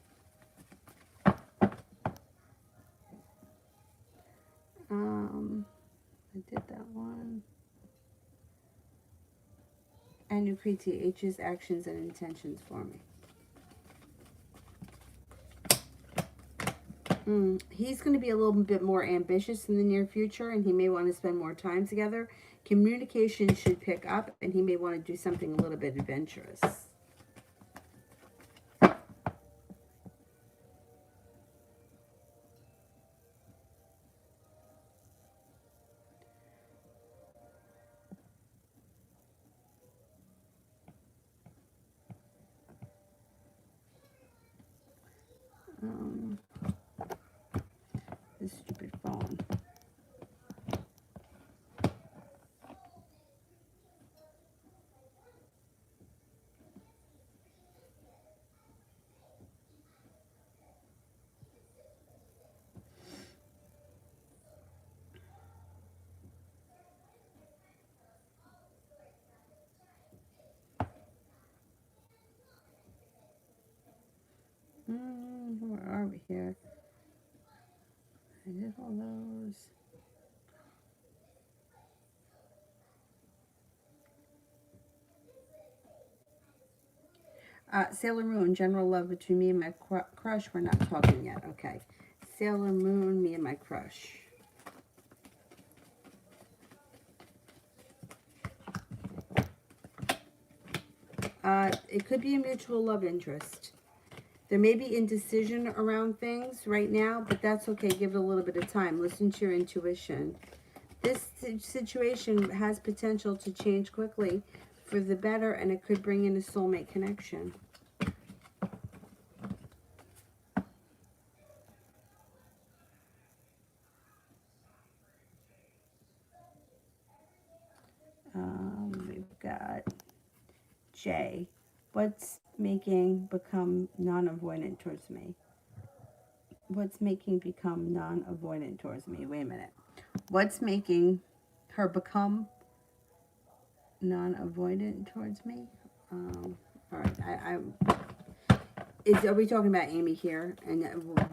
I did that one. And you create H's actions and intentions for me. He's going to be a little bit more ambitious in the near future, and he may want to spend more time together. Communication should pick up, and he may want to do something a little bit adventurous. This stupid phone. Where are we here? I did all those. Sailor Moon, general love between me and my crush. We're not talking yet. Okay. Sailor Moon, me and my crush. It could be a mutual love interest. There may be indecision around things right now, but that's okay. Give it a little bit of time. Listen to your intuition. This situation has potential to change quickly for the better, and it could bring in a soulmate connection. We've got J. What's making become non-avoidant towards me? What's making become non-avoidant towards me? Wait a minute. What's making her become non-avoidant towards me? All right. Are we talking about Amy here? And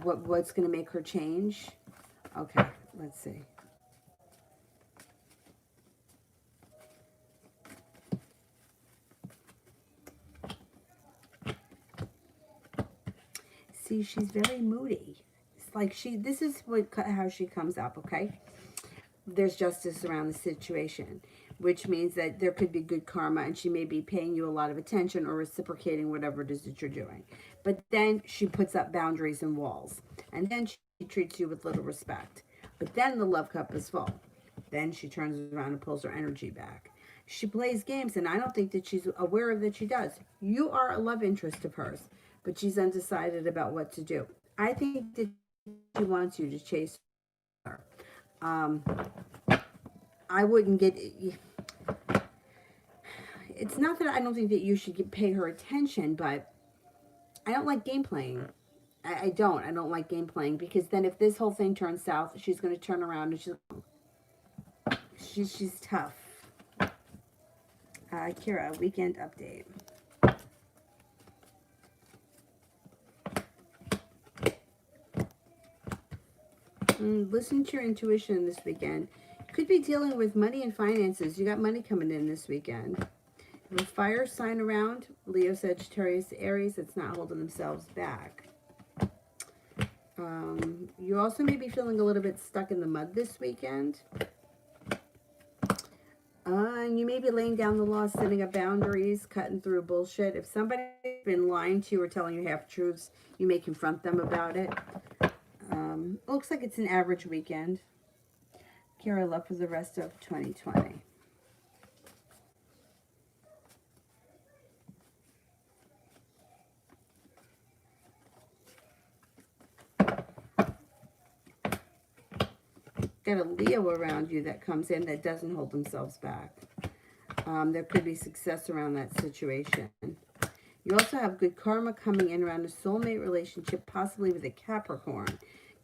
what's going to make her change? Okay, let's see. See, she's very moody. It's like this is how she comes up, okay? There's justice around the situation, which means that there could be good karma and she may be paying you a lot of attention or reciprocating whatever it is that you're doing. But then she puts up boundaries and walls. And then she treats you with little respect. But then the love cup is full. Then she turns around and pulls her energy back. She plays games, and I don't think that she's aware of that she does. You are a love interest of hers, but she's undecided about what to do. I think that she wants you to chase her. I wouldn't get... It's not that I don't think that you should pay her attention, but I don't like game playing. I don't like game playing, because then if this whole thing turns south, she's going to turn around and she's tough. Kira, weekend update. Listen to your intuition this weekend. Could be dealing with money and finances. You got money coming in this weekend. With fire sign around, Leo, Sagittarius, Aries, it's not holding themselves back. You also may be feeling a little bit stuck in the mud this weekend. And you may be laying down the law, setting up boundaries, cutting through bullshit. If somebody's been lying to you or telling you half-truths, you may confront them about it. Looks like it's an average weekend. Kira, love for the rest of 2020. Got a Leo around you that comes in that doesn't hold themselves back. There could be success around that situation. You also have good karma coming in around a soulmate relationship, possibly with a Capricorn.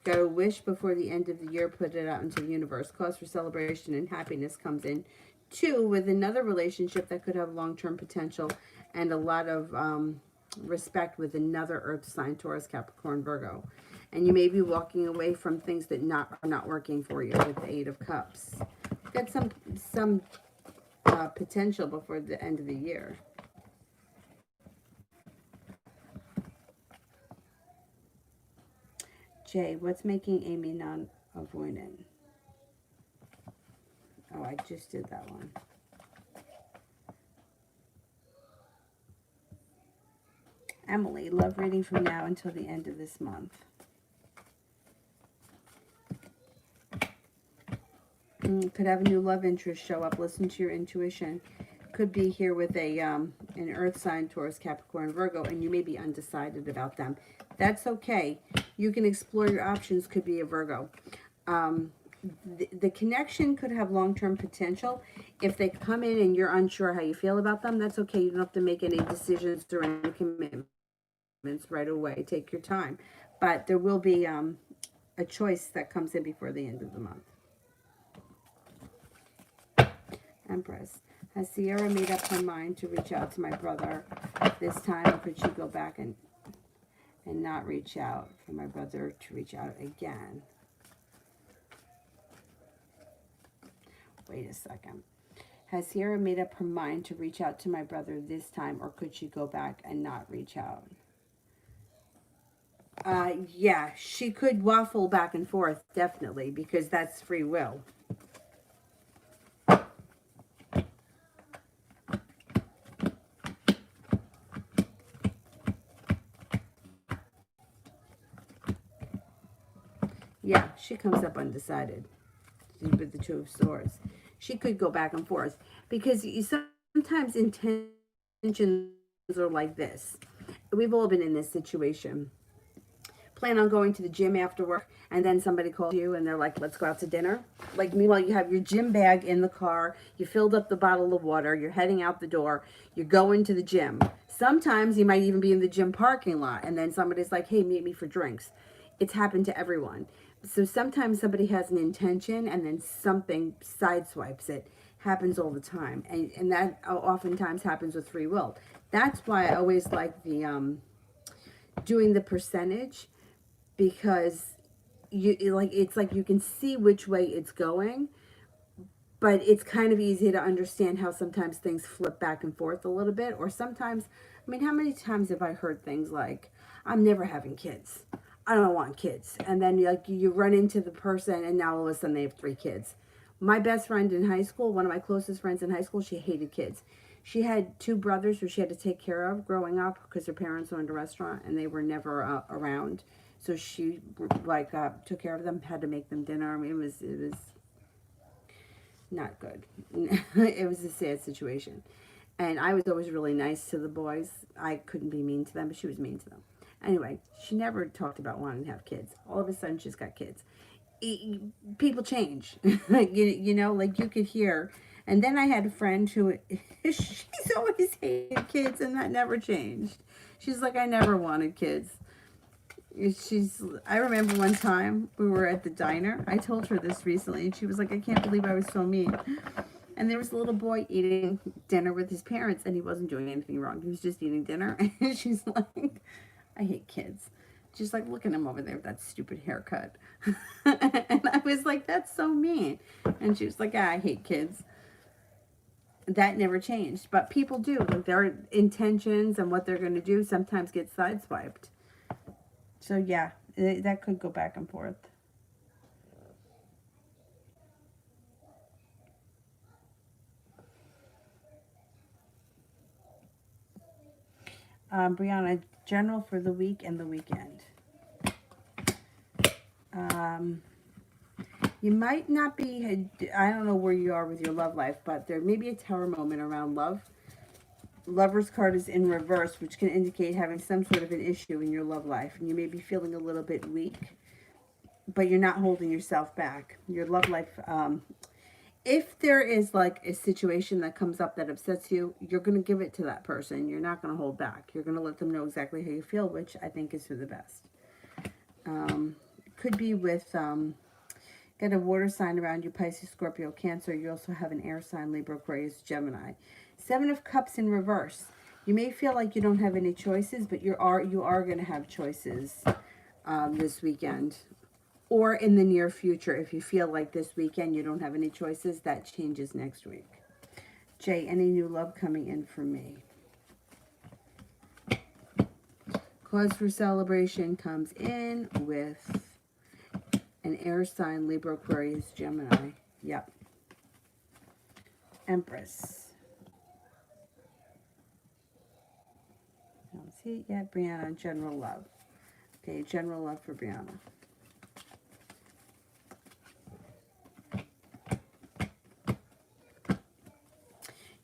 Got a wish before the end of the year, put it out into the universe. Cause for celebration and happiness comes in. 2, with another relationship that could have long-term potential and a lot of respect with another earth sign, Taurus, Capricorn, Virgo. And you may be walking away from things that are not working for you with the 8 of Cups. Got some potential before the end of the year. Jay, what's making Amy non-avoidant? Oh, I just did that one. Emily, love reading from now until the end of this month. Could have a new love interest show up. Listen to your intuition. Could be here with an earth sign, Taurus, Capricorn, Virgo, and you may be undecided about them. That's okay. You can explore your options. Could be a Virgo. The connection could have long-term potential. If they come in and you're unsure how you feel about them, that's okay. You don't have to make any decisions or any commitments right away. Take your time. But there will be a choice that comes in before the end of the month. Empress. Has Sierra made up her mind to reach out to my brother this time, or could she go back and and not reach out. For my brother to reach out again. Wait a second. Has Sierra made up her mind to reach out to my brother this time, or could she go back and not reach out? Yeah, she could waffle back and forth, definitely, because that's free will. Yeah, she comes up undecided with the Two of Swords. She could go back and forth because sometimes intentions are like this. We've all been in this situation. Plan on going to the gym after work, and then somebody calls you and they're like, let's go out to dinner. Like, meanwhile, you have your gym bag in the car, you filled up the bottle of water, you're heading out the door, you're going to the gym. Sometimes you might even be in the gym parking lot, and then somebody's like, hey, meet me for drinks. It's happened to everyone. So sometimes somebody has an intention and then something sideswipes it. Happens all the time. And that oftentimes happens with free will. That's why I always like the doing the percentage, because it's like you can see which way it's going, but it's kind of easy to understand how sometimes things flip back and forth a little bit. Or sometimes, I mean, how many times have I heard things like, I'm never having kids, I don't want kids, and then you run into the person and now all of a sudden they have 3 kids. My best friend in high school, one of my closest friends in high school, she hated kids. She had 2 brothers who she had to take care of growing up because her parents owned a restaurant and they were never around. So she took care of them, had to make them dinner. I mean, it was not good. It was a sad situation. And I was always really nice to the boys. I couldn't be mean to them, but she was mean to them. Anyway, she never talked about wanting to have kids. All of a sudden, she's got kids. People change. you know, like you could hear. And then I had a friend who, she's always hated kids, and that never changed. She's like, I never wanted kids. I remember one time we were at the diner. I told her this recently, and she was like, I can't believe I was so mean. And there was a little boy eating dinner with his parents, and he wasn't doing anything wrong. He was just eating dinner. And she's like, I hate kids. She's like, look at him over there with that stupid haircut. And I was like, that's so mean. And she was like, I hate kids. That never changed. But people do. Like, their intentions and what they're going to do sometimes get sideswiped. So, yeah, that could go back and forth. Brianna, general for the week and the weekend. You might not be, I don't know where you are with your love life, but there may be a tower moment around love. Lover's card is in reverse, which can indicate having some sort of an issue in your love life. And you may be feeling a little bit weak, but you're not holding yourself back. Your love life, if there is like a situation that comes up that upsets you, you're going to give it to that person. You're not going to hold back. You're going to let them know exactly how you feel, which I think is for the best. Could be with, got a water sign around you, Pisces, Scorpio, Cancer. You also have an air sign, Libra, Aquarius, Gemini. 7 of Cups in reverse. You may feel like you don't have any choices, but you are going to have choices this weekend. Or in the near future, if you feel like this weekend you don't have any choices, that changes next week. Jay, any new love coming in for me? Cause for celebration comes in with an air sign, Libra, Aquarius, Gemini. Yep. Empress. I don't see it yet. Brianna, general love. Okay, general love for Brianna.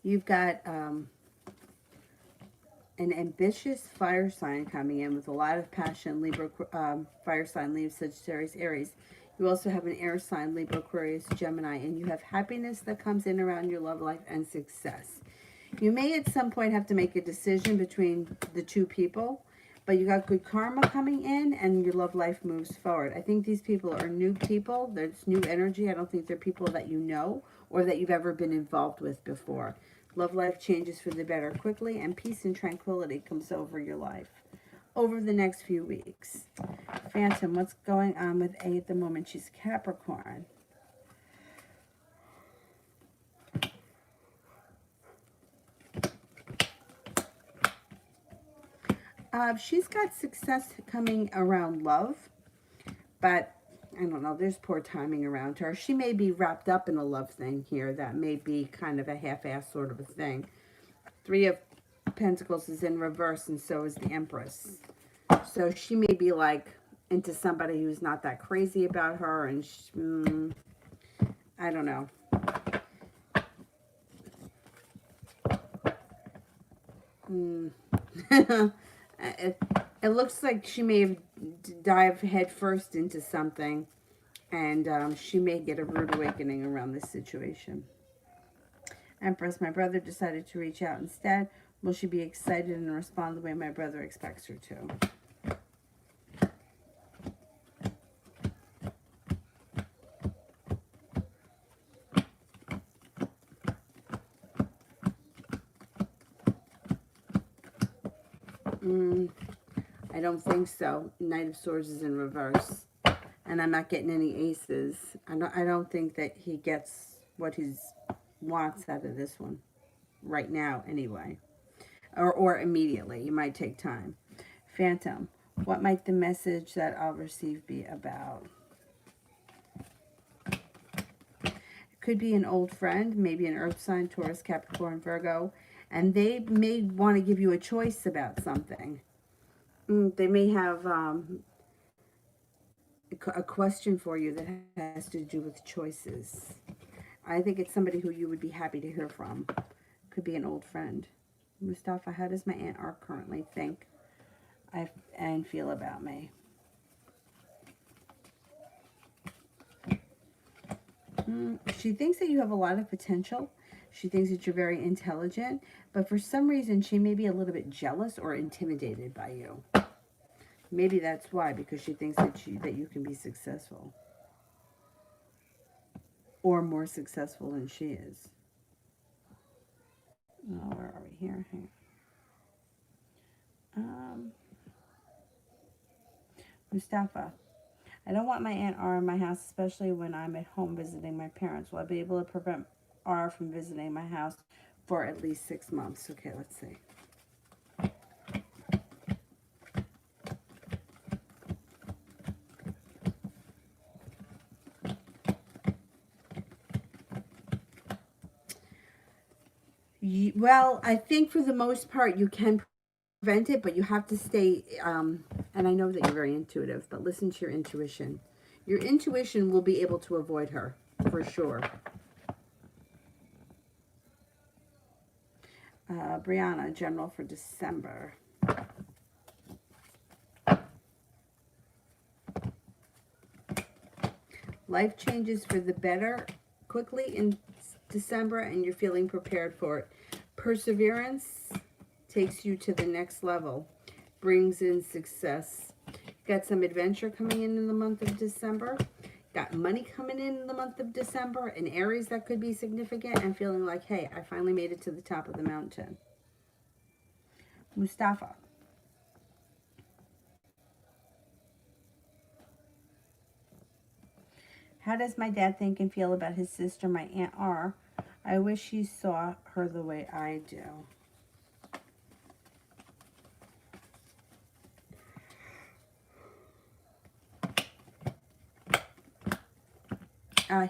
You've got an ambitious fire sign coming in with a lot of passion, Libra, fire sign, Leo, Sagittarius, Aries. You also have an air sign, Libra, Aquarius, Gemini, and you have happiness that comes in around your love life and success. You may at some point have to make a decision between the 2 people, but you got good karma coming in and your love life moves forward. I think these people are new people. There's new energy. I don't think they're people that you know or that you've ever been involved with before. Love life changes for the better quickly, and peace and tranquility comes over your life. over the next few weeks. Phantom, what's going on with A at the moment? She's Capricorn. She's got success coming around love, but I don't know, there's poor timing around her. She may be wrapped up in a love thing here that may be kind of a half-ass sort of a thing. Three of Pentacles is in reverse, and so is the Empress. So she may be like into somebody who's not that crazy about her, and I don't know. It looks like she may have dived headfirst into something, and she may get a rude awakening around this situation. Empress, my brother decided to reach out instead. Will she be excited and respond the way my brother expects her to? I don't think so. Knight of Swords is in reverse, and I'm not getting any aces. I don't think that he gets what he wants out of this one right now, anyway, or immediately. You might take time. Phantom, what might the message that I'll receive be about? It could be an old friend, maybe an Earth sign, Taurus, Capricorn, Virgo, and they may want to give you a choice about something. They may have a question for you that has to do with choices. I think it's somebody who you would be happy to hear from. Could be an old friend. Mustafa, how does my Aunt R currently think and feel about me? She thinks that you have a lot of potential. She thinks that you're very intelligent, but for some reason she may be a little bit jealous or intimidated by you. Maybe that's why, because she thinks that you can be successful. Or more successful than she is. Oh, where are we here? Mustafa, I don't want my Aunt R in my house, especially when I'm at home visiting my parents. Will I be able to prevent R from visiting my house for at least 6 months? Okay, let's see. Well, I think for the most part you can prevent it, but you have to stay, and I know that you're very intuitive, but listen to your intuition. Your intuition will be able to avoid her, for sure. Brianna, general for December. Life changes for the better quickly in December, and you're feeling prepared for it. Perseverance takes you to the next level, brings in success. Got some adventure coming in the month of December. Got money coming in the month of December. In areas that could be significant, and feeling like, hey, I finally made it to the top of the mountain. Mustafa. How does my dad think and feel about his sister, my Aunt R? I wish he saw her the way I do.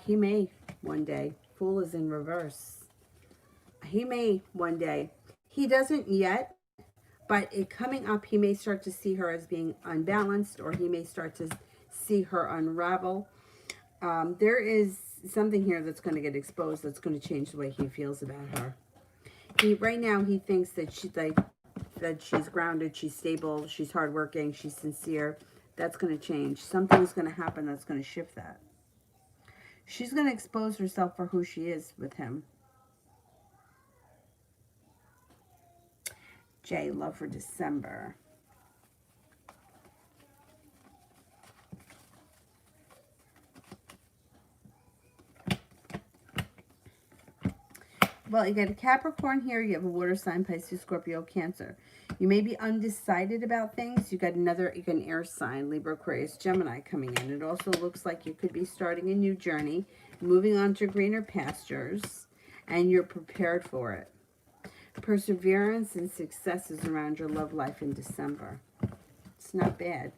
He may one day. Fool is in reverse. He may one day. He doesn't yet, but coming up, he may start to see her as being unbalanced, or he may start to see her unravel. There is something here that's going to get exposed that's going to change the way he feels about her. Right now, he thinks that she's grounded, she's stable, she's hardworking, she's sincere. That's going to change. Something's going to happen that's going to shift that. She's going to expose herself for who she is with him. J, love for December. Well, you got a Capricorn here. You have a water sign, Pisces, Scorpio, Cancer. You may be undecided about things. You got an air sign, Libra, Aquarius, Gemini coming in. It also looks like you could be starting a new journey, moving on to greener pastures, and you're prepared for it. Perseverance and successes around your love life in December. It's not bad.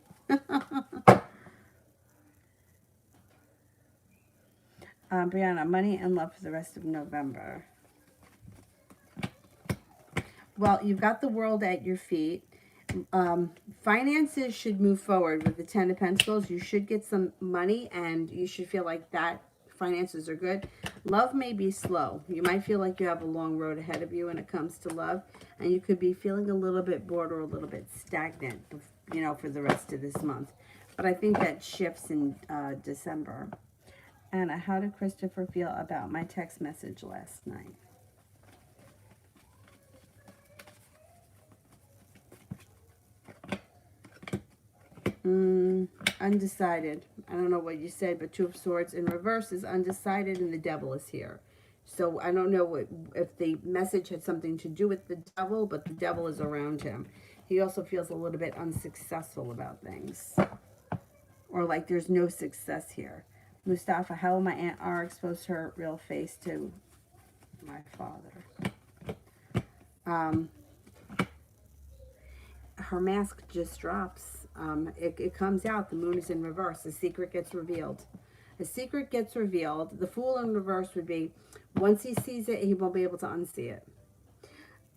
Brianna, money and love for the rest of November. Well, you've got the world at your feet. Finances should move forward with the Ten of Pentacles. You should get some money and you should feel like that finances are good. Love may be slow. You might feel like you have a long road ahead of you when it comes to love. And you could be feeling a little bit bored or a little bit stagnant, you know, for the rest of this month. But I think that shifts in December. Anna, how did Christopher feel about my text message last night? Undecided. I don't know what you said, but Two of Swords in reverse is undecided and the devil is here. So I don't know if the message had something to do with the devil, but the devil is around him. He also feels a little bit unsuccessful about things. Or like there's no success here. Mustafa, how will my Aunt R expose her real face to my father? Her mask just drops. It comes out. The moon is in reverse. A secret gets revealed. A secret gets revealed. The Fool in reverse would be, once he sees it, he won't be able to unsee it.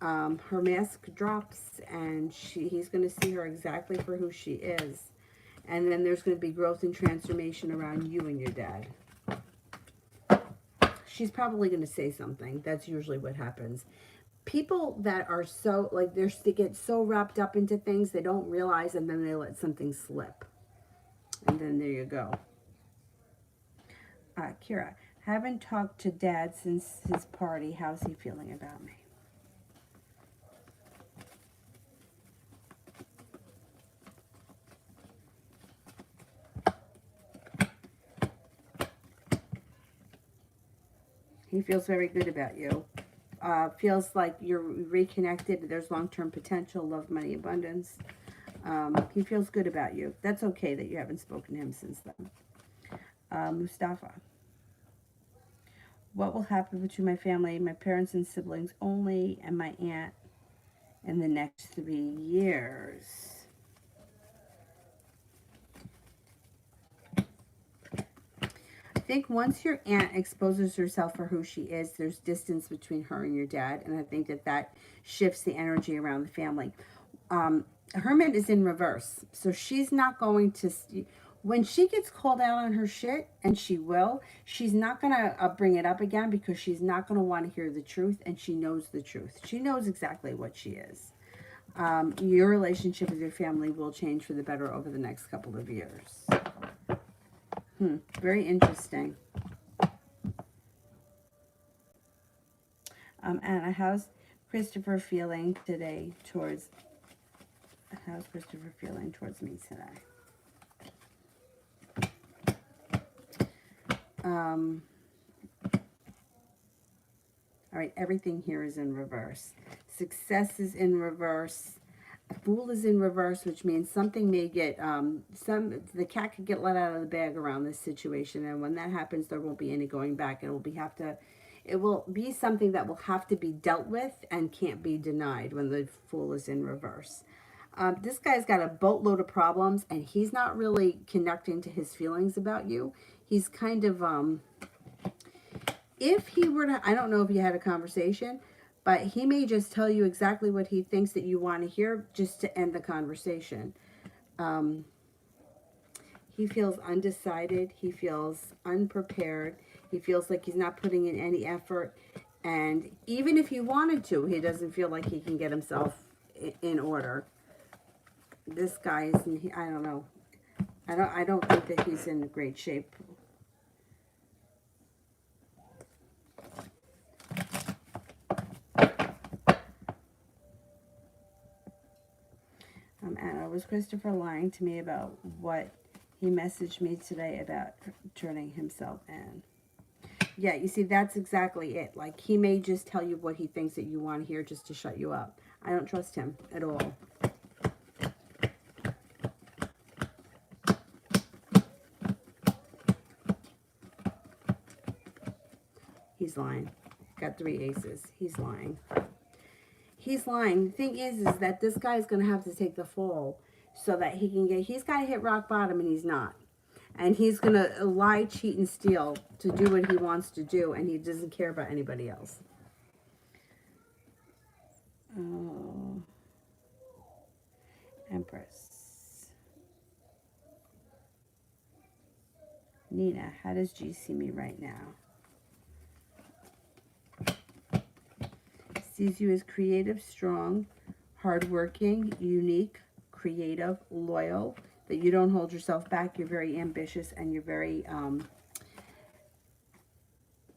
Her mask drops, and he's going to see her exactly for who she is. And then there's going to be growth and transformation around you and your dad. She's probably going to say something. That's usually what happens. People that are so, like, they get so wrapped up into things, they don't realize, and then they let something slip. And then there you go. Kira, haven't talked to Dad since his party. How's he feeling about me? He feels very good about you. Feels like you're reconnected. There's long-term potential, love, money, abundance. He feels good about you. That's okay that you haven't spoken to him since then. Mustafa. What will happen between my family, my parents and siblings only, and my aunt in the next 3 years? I think once your aunt exposes herself for who she is, there's distance between her and your dad, and I think that shifts the energy around the family. Hermit is in reverse, so she's not going to, when she gets called out on her shit, and she will, she's not going to bring it up again because she's not going to want to hear the truth, and she knows the truth. She knows exactly what she is. Your relationship with your family will change for the better over the next couple of years. Very interesting. Anna, how's Christopher feeling today towards, how's Christopher feeling towards me today? All right, everything here is in reverse. Success is in reverse. Fool is in reverse, which means something may get, the cat could get let out of the bag around this situation. And when that happens, there won't be any going back. It will be something that will have to be dealt with and can't be denied when the Fool is in reverse. This guy's got a boatload of problems, and he's not really connecting to his feelings about you. He's kind of, if he were to, I don't know if you had a conversation, but he may just tell you exactly what he thinks that you want to hear just to end the conversation. He feels undecided. He feels unprepared. He feels like he's not putting in any effort. And even if he wanted to, he doesn't feel like he can get himself in order. This guy is, I don't know. I don't think that he's in great shape. Anna, was Christopher lying to me about what he messaged me today about turning himself in? Yeah, you see, that's exactly it. Like, he may just tell you what he thinks that you want to hear just to shut you up. I don't trust him at all. He's lying. Got 3 aces. He's lying. He's lying. The thing is that this guy's going to have to take the fall so that he can get, he's got to hit rock bottom, and he's not. And he's going to lie, cheat, and steal to do what he wants to do, and he doesn't care about anybody else. Oh. Empress. Nina, how does G see me right now? Sees you as creative, strong, hardworking, unique, creative, loyal, that you don't hold yourself back. You're very ambitious, and you're very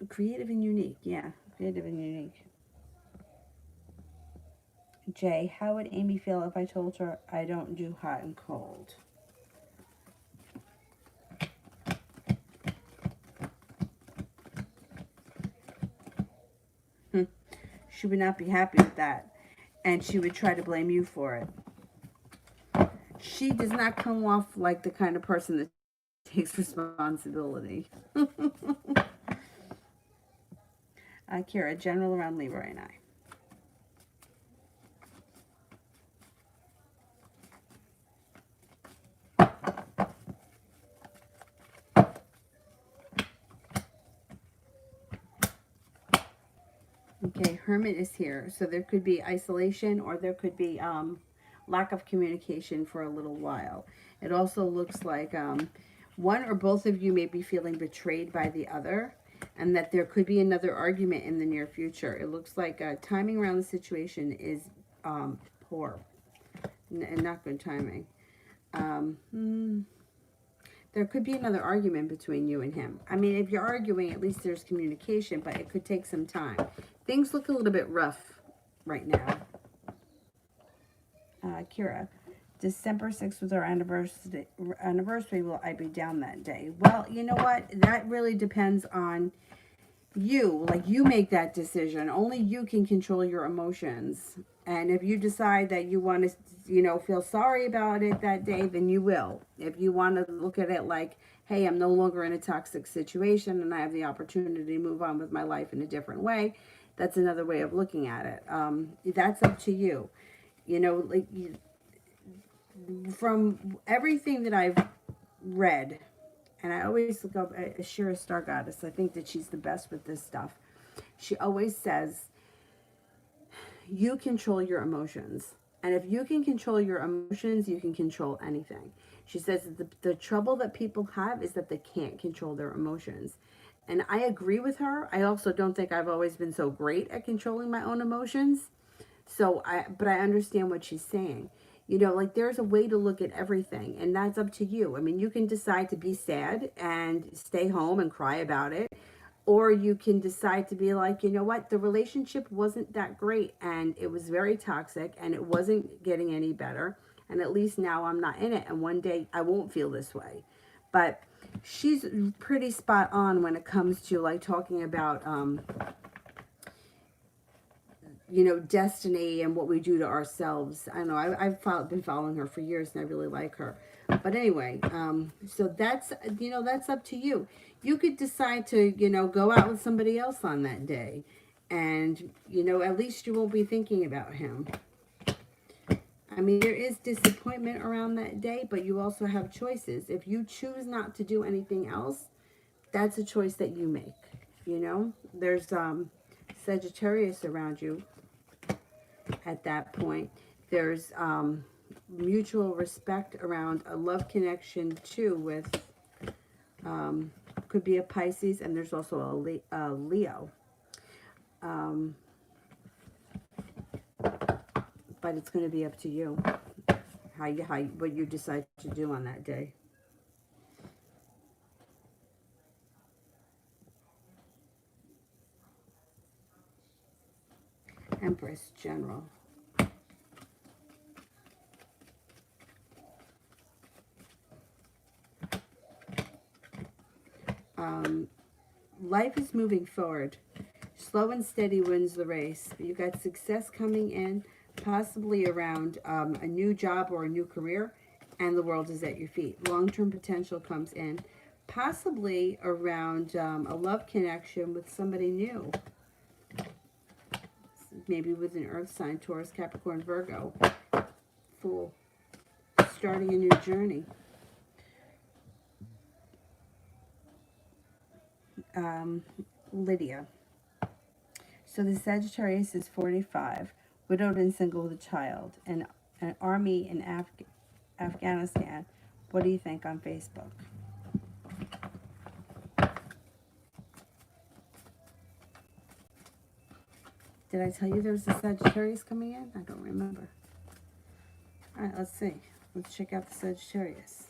creative and unique. Yeah, creative and unique. Jay, how would Amy feel if I told her I don't do hot and cold? She would not be happy with that, and she would try to blame you for it. She does not come off like the kind of person that takes responsibility. Kira, general around Libra and I. Okay, Hermit is here. So there could be isolation, or there could be lack of communication for a little while. It also looks like one or both of you may be feeling betrayed by the other, and that there could be another argument in the near future. It looks like timing around the situation is poor and not good timing. There could be another argument between you and him. I mean, if you're arguing, at least there's communication, but it could take some time. Things look a little bit rough right now. Kira, December 6th was our anniversary. Will I be down that day? Well, you know what? That really depends on you. Like, you make that decision. Only you can control your emotions. And if you decide that you want to, you know, feel sorry about it that day, then you will. If you want to look at it like, hey, I'm no longer in a toxic situation and I have the opportunity to move on with my life in a different way, that's another way of looking at it. That's up to you. You know, like, from everything that I've read, and I always look up at Ashira Star Goddess. I think that she's the best with this stuff. She always says, you control your emotions. And if you can control your emotions, you can control anything. She says that the trouble that people have is that they can't control their emotions. And I agree with her. I also don't think I've always been so great at controlling my own emotions. But I understand what she's saying. You know, like, there's a way to look at everything, and that's up to you. I mean, you can decide to be sad and stay home and cry about it, or you can decide to be like, you know what, the relationship wasn't that great, and it was very toxic, and it wasn't getting any better, and at least now I'm not in it, and one day I won't feel this way. But she's pretty spot on when it comes to, like, talking about you know, destiny and what we do to ourselves. I don't know, I've been following her for years, and I really like her. But anyway, so that's, you know, that's up to you. You could decide to, you know, go out with somebody else on that day, and, you know, at least you won't be thinking about him. I mean, there is disappointment around that day, but you also have choices. If you choose not to do anything else, that's a choice that you make. You know, there's Sagittarius around you at that point. There's mutual respect around a love connection too with could be a Pisces, and there's also a Leo. But it's going to be up to you what you decide to do on that day. Empress General. Life is moving forward. Slow and steady wins the race. You got success coming in, possibly around a new job or a new career, and the world is at your feet. Long-term potential comes in, possibly around a love connection with somebody new, maybe with an earth sign, Taurus, Capricorn, Virgo, Fool, starting a new journey. Lydia. So the Sagittarius is 45, widowed and single with a child, and an army in Afghanistan. What do you think on Facebook? Did I tell you there was a Sagittarius coming in? I don't remember. All right, let's see. Let's check out the Sagittarius.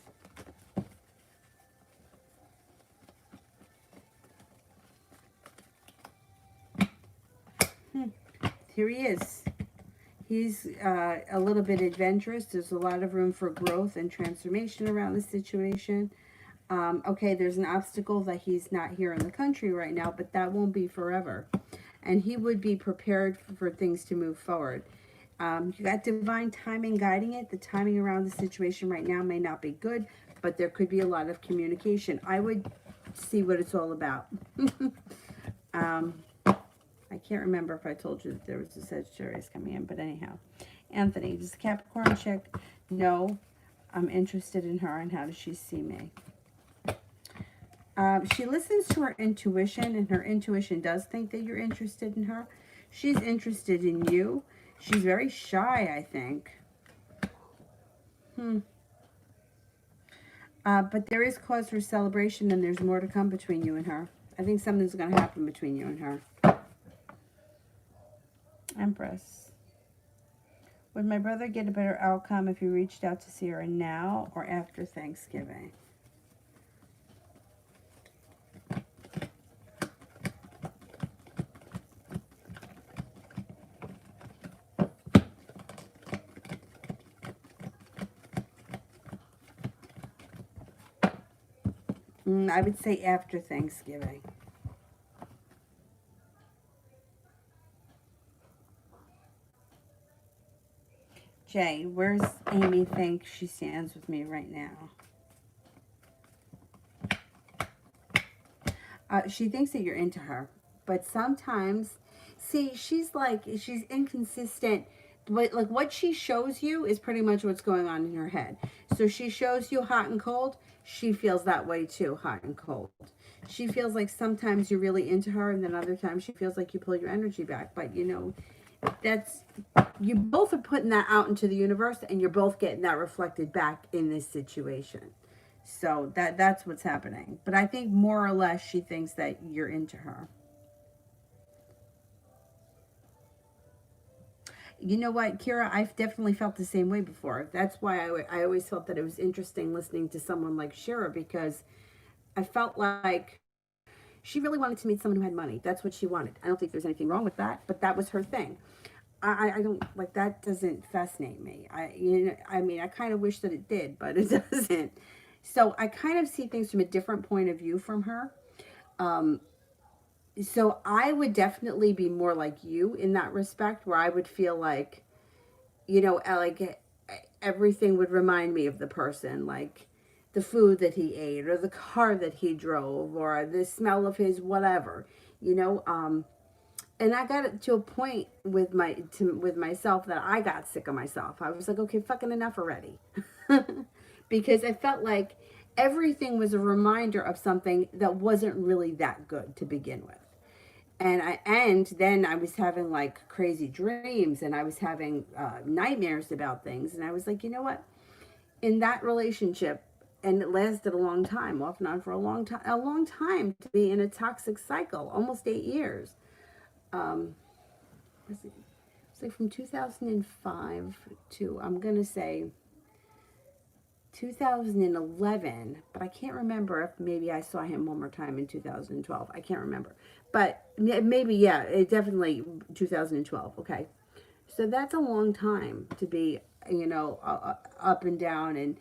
Here he is. He's a little bit adventurous. There's a lot of room for growth and transformation around the situation. Okay, there's an obstacle that he's not here in the country right now, but that won't be forever. And he would be prepared for things to move forward. You got divine timing guiding it. The timing around the situation right now may not be good, but there could be a lot of communication. I would see what it's all about. I can't remember if I told you that there was a Sagittarius coming in, but anyhow. Anthony, does Capricorn chick know I'm interested in her, and how does she see me? She listens to her intuition, and her intuition does think that you're interested in her. She's interested in you. She's very shy, I think. But there is cause for celebration, and there's more to come between you and her. I think something's going to happen between you and her. Empress. Would my brother get a better outcome if he reached out to see her now or after Thanksgiving? I would say after Thanksgiving. Jay, where's Amy think she stands with me right now? She thinks that you're into her. But sometimes, see, she's inconsistent. But like what she shows you is pretty much what's going on in her head. So she shows you hot and cold. She feels that way too, hot and cold. She feels like sometimes you're really into her, and then other times she feels like you pull your energy back. But you know, you both are putting that out into the universe, and you're both getting that reflected back in this situation. So that's what's happening. But I think more or less she thinks that you're into her. You know what, Kira, I've definitely felt the same way before. That's why I always felt that it was interesting listening to someone like Shira, because I felt like she really wanted to meet someone who had money. That's what she wanted. I don't think there's anything wrong with that, but that was her thing. I don't, like, that doesn't fascinate me. I mean, I kind of wish that it did, but it doesn't. So I kind of see things from a different point of view from her. So I would definitely be more like you in that respect, where I would feel like, you know, like everything would remind me of the person, like the food that he ate, or the car that he drove, or the smell of his whatever, you know. And I got to a point with myself that I got sick of myself. I was like, okay, fucking enough already. Because I felt like everything was a reminder of something that wasn't really that good to begin with. And then I was having like crazy dreams, and I was having nightmares about things. And I was like, you know what? In that relationship, and it lasted a long time, off and on for a long time to be in a toxic cycle, almost 8 years. It's like from 2005 to, I'm going to say 2011, but I can't remember if maybe I saw him one more time in 2012. I can't remember. But maybe, yeah, it definitely 2012. Okay. So that's a long time to be, you know, up and down, and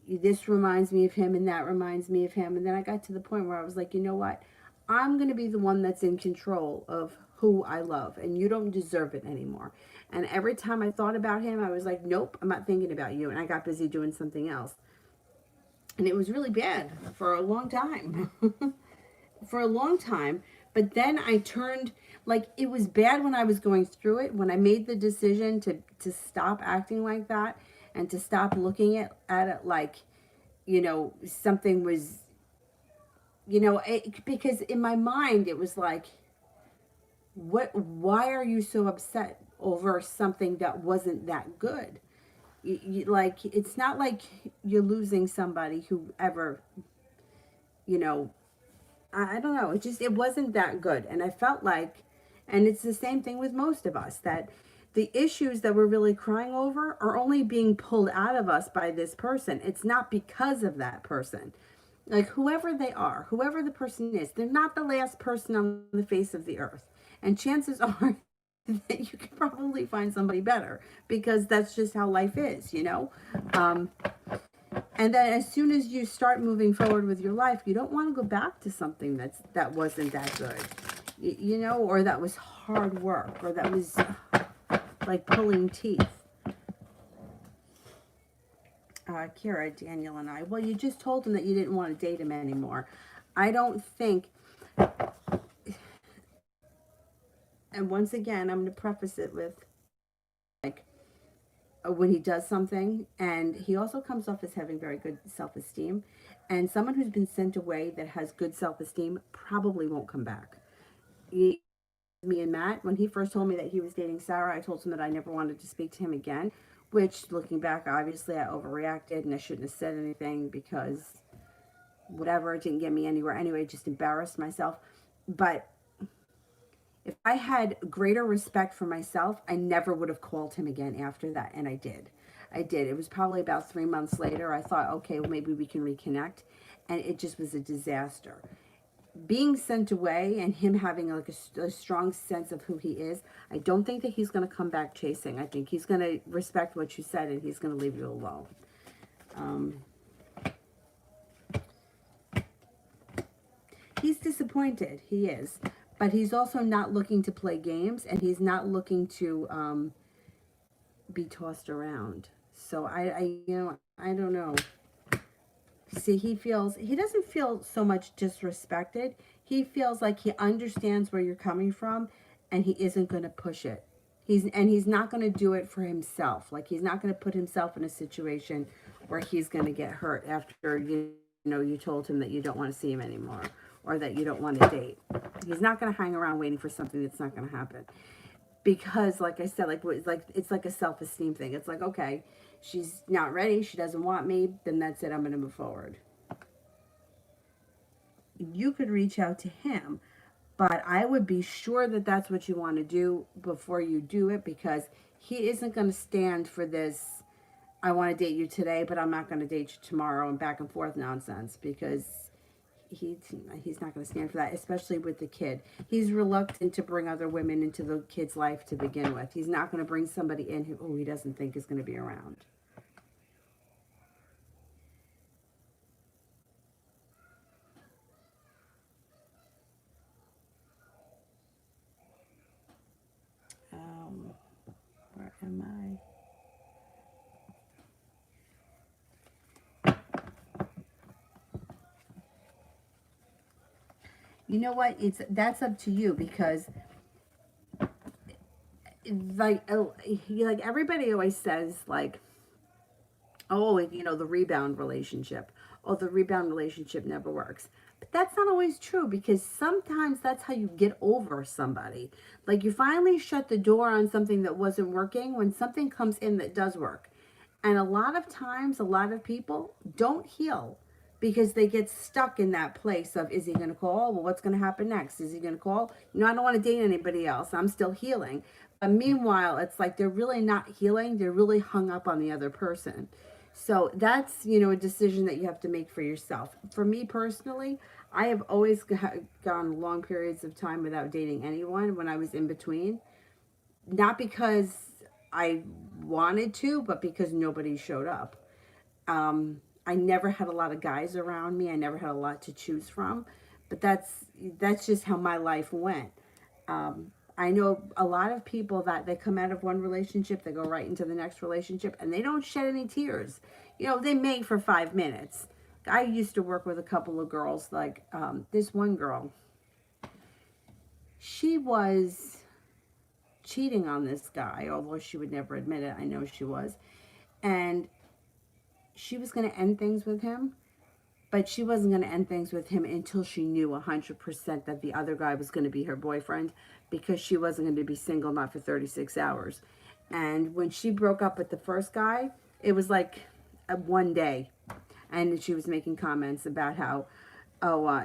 this reminds me of him and that reminds me of him. And then I got to the point where I was like, you know what? I'm going to be the one that's in control of who I love, and you don't deserve it anymore. And every time I thought about him, I was like, nope, I'm not thinking about you. And I got busy doing something else. And it was really bad for a long time. For a long time. But then I turned, like, it was bad when I was going through it. When I made the decision to stop acting like that and to stop looking at it like, something was, because in my mind it was like, why are you so upset over something that wasn't that good? Like, it's not like you're losing somebody who ever, you know, I don't know. It wasn't that good. And I felt like, and it's the same thing with most of us, that the issues that we're really crying over are only being pulled out of us by this person. It's not because of that person. Like, whoever they are, whoever the person is, they're not the last person on the face of the earth. And chances are that you can probably find somebody better, because that's just how life is, Um, and then as soon as you start moving forward with your life, you don't want to go back to something that wasn't that good, or that was hard work, or that was like pulling teeth. Kira, Daniel, and I. Well, you just told him that you didn't want to date him anymore. I don't think. And once again, I'm going to preface it with, like, when he does something, and he also comes off as having very good self-esteem, and someone who's been sent away that has good self-esteem probably won't come back. Me and Matt, when he first told me that he was dating Sarah, I told him that I never wanted to speak to him again, which, looking back, obviously I overreacted and I shouldn't have said anything, because whatever, it didn't get me anywhere anyway, just embarrassed myself. But if I had greater respect for myself, I never would have called him again after that. And I did. I did. It was probably about 3 months later. I thought, okay, well, maybe we can reconnect. And it just was a disaster. Being sent away and him having like a strong sense of who he is, I don't think that he's going to come back chasing. I think he's going to respect what you said, and he's going to leave you alone. He's disappointed. He is. But he's also not looking to play games, and he's not looking to be tossed around. So I don't know. See, he doesn't feel so much disrespected. He feels like he understands where you're coming from, and he isn't going to push it. He's not going to do it for himself. Like, he's not going to put himself in a situation where he's going to get hurt after you told him that you don't want to see him anymore, or that you don't want to date. He's not going to hang around waiting for something that's not going to happen. Because, like I said, it's like a self-esteem thing. It's like, okay, she's not ready, she doesn't want me, then that's it, I'm going to move forward. You could reach out to him, but I would be sure that that's what you want to do before you do it, because he isn't going to stand for this, I want to date you today, but I'm not going to date you tomorrow, and back and forth nonsense, because he's not going to stand for that, especially with the kid. He's reluctant to bring other women into the kid's life to begin with. He's not going to bring somebody in who he doesn't think is going to be around. Where am I? You know what? That's up to you, because like everybody always says, like, oh, the rebound relationship. Oh, the rebound relationship never works. But that's not always true, because sometimes that's how you get over somebody. Like, you finally shut the door on something that wasn't working when something comes in that does work. And a lot of times, a lot of people don't heal because they get stuck in that place of, is he going to call? Well, what's going to happen next? Is he going to call? I don't want to date anybody else. I'm still healing. But meanwhile, it's like they're really not healing. They're really hung up on the other person. So that's, a decision that you have to make for yourself. For me personally, I have always gone long periods of time without dating anyone when I was in between. Not because I wanted to, but because nobody showed up. I never had a lot of guys around me. I never had a lot to choose from. But that's just how my life went. I know a lot of people that they come out of one relationship, they go right into the next relationship, and they don't shed any tears. You know, they may for 5 minutes. I used to work with a couple of girls, like this one girl. She was cheating on this guy, although she would never admit it. I know she was. And she was going to end things with him, but she wasn't going to end things with him until she knew 100% that the other guy was going to be her boyfriend, because she wasn't going to be single, not for 36 hours. And when she broke up with the first guy, it was like one day. And she was making comments about how, oh, well,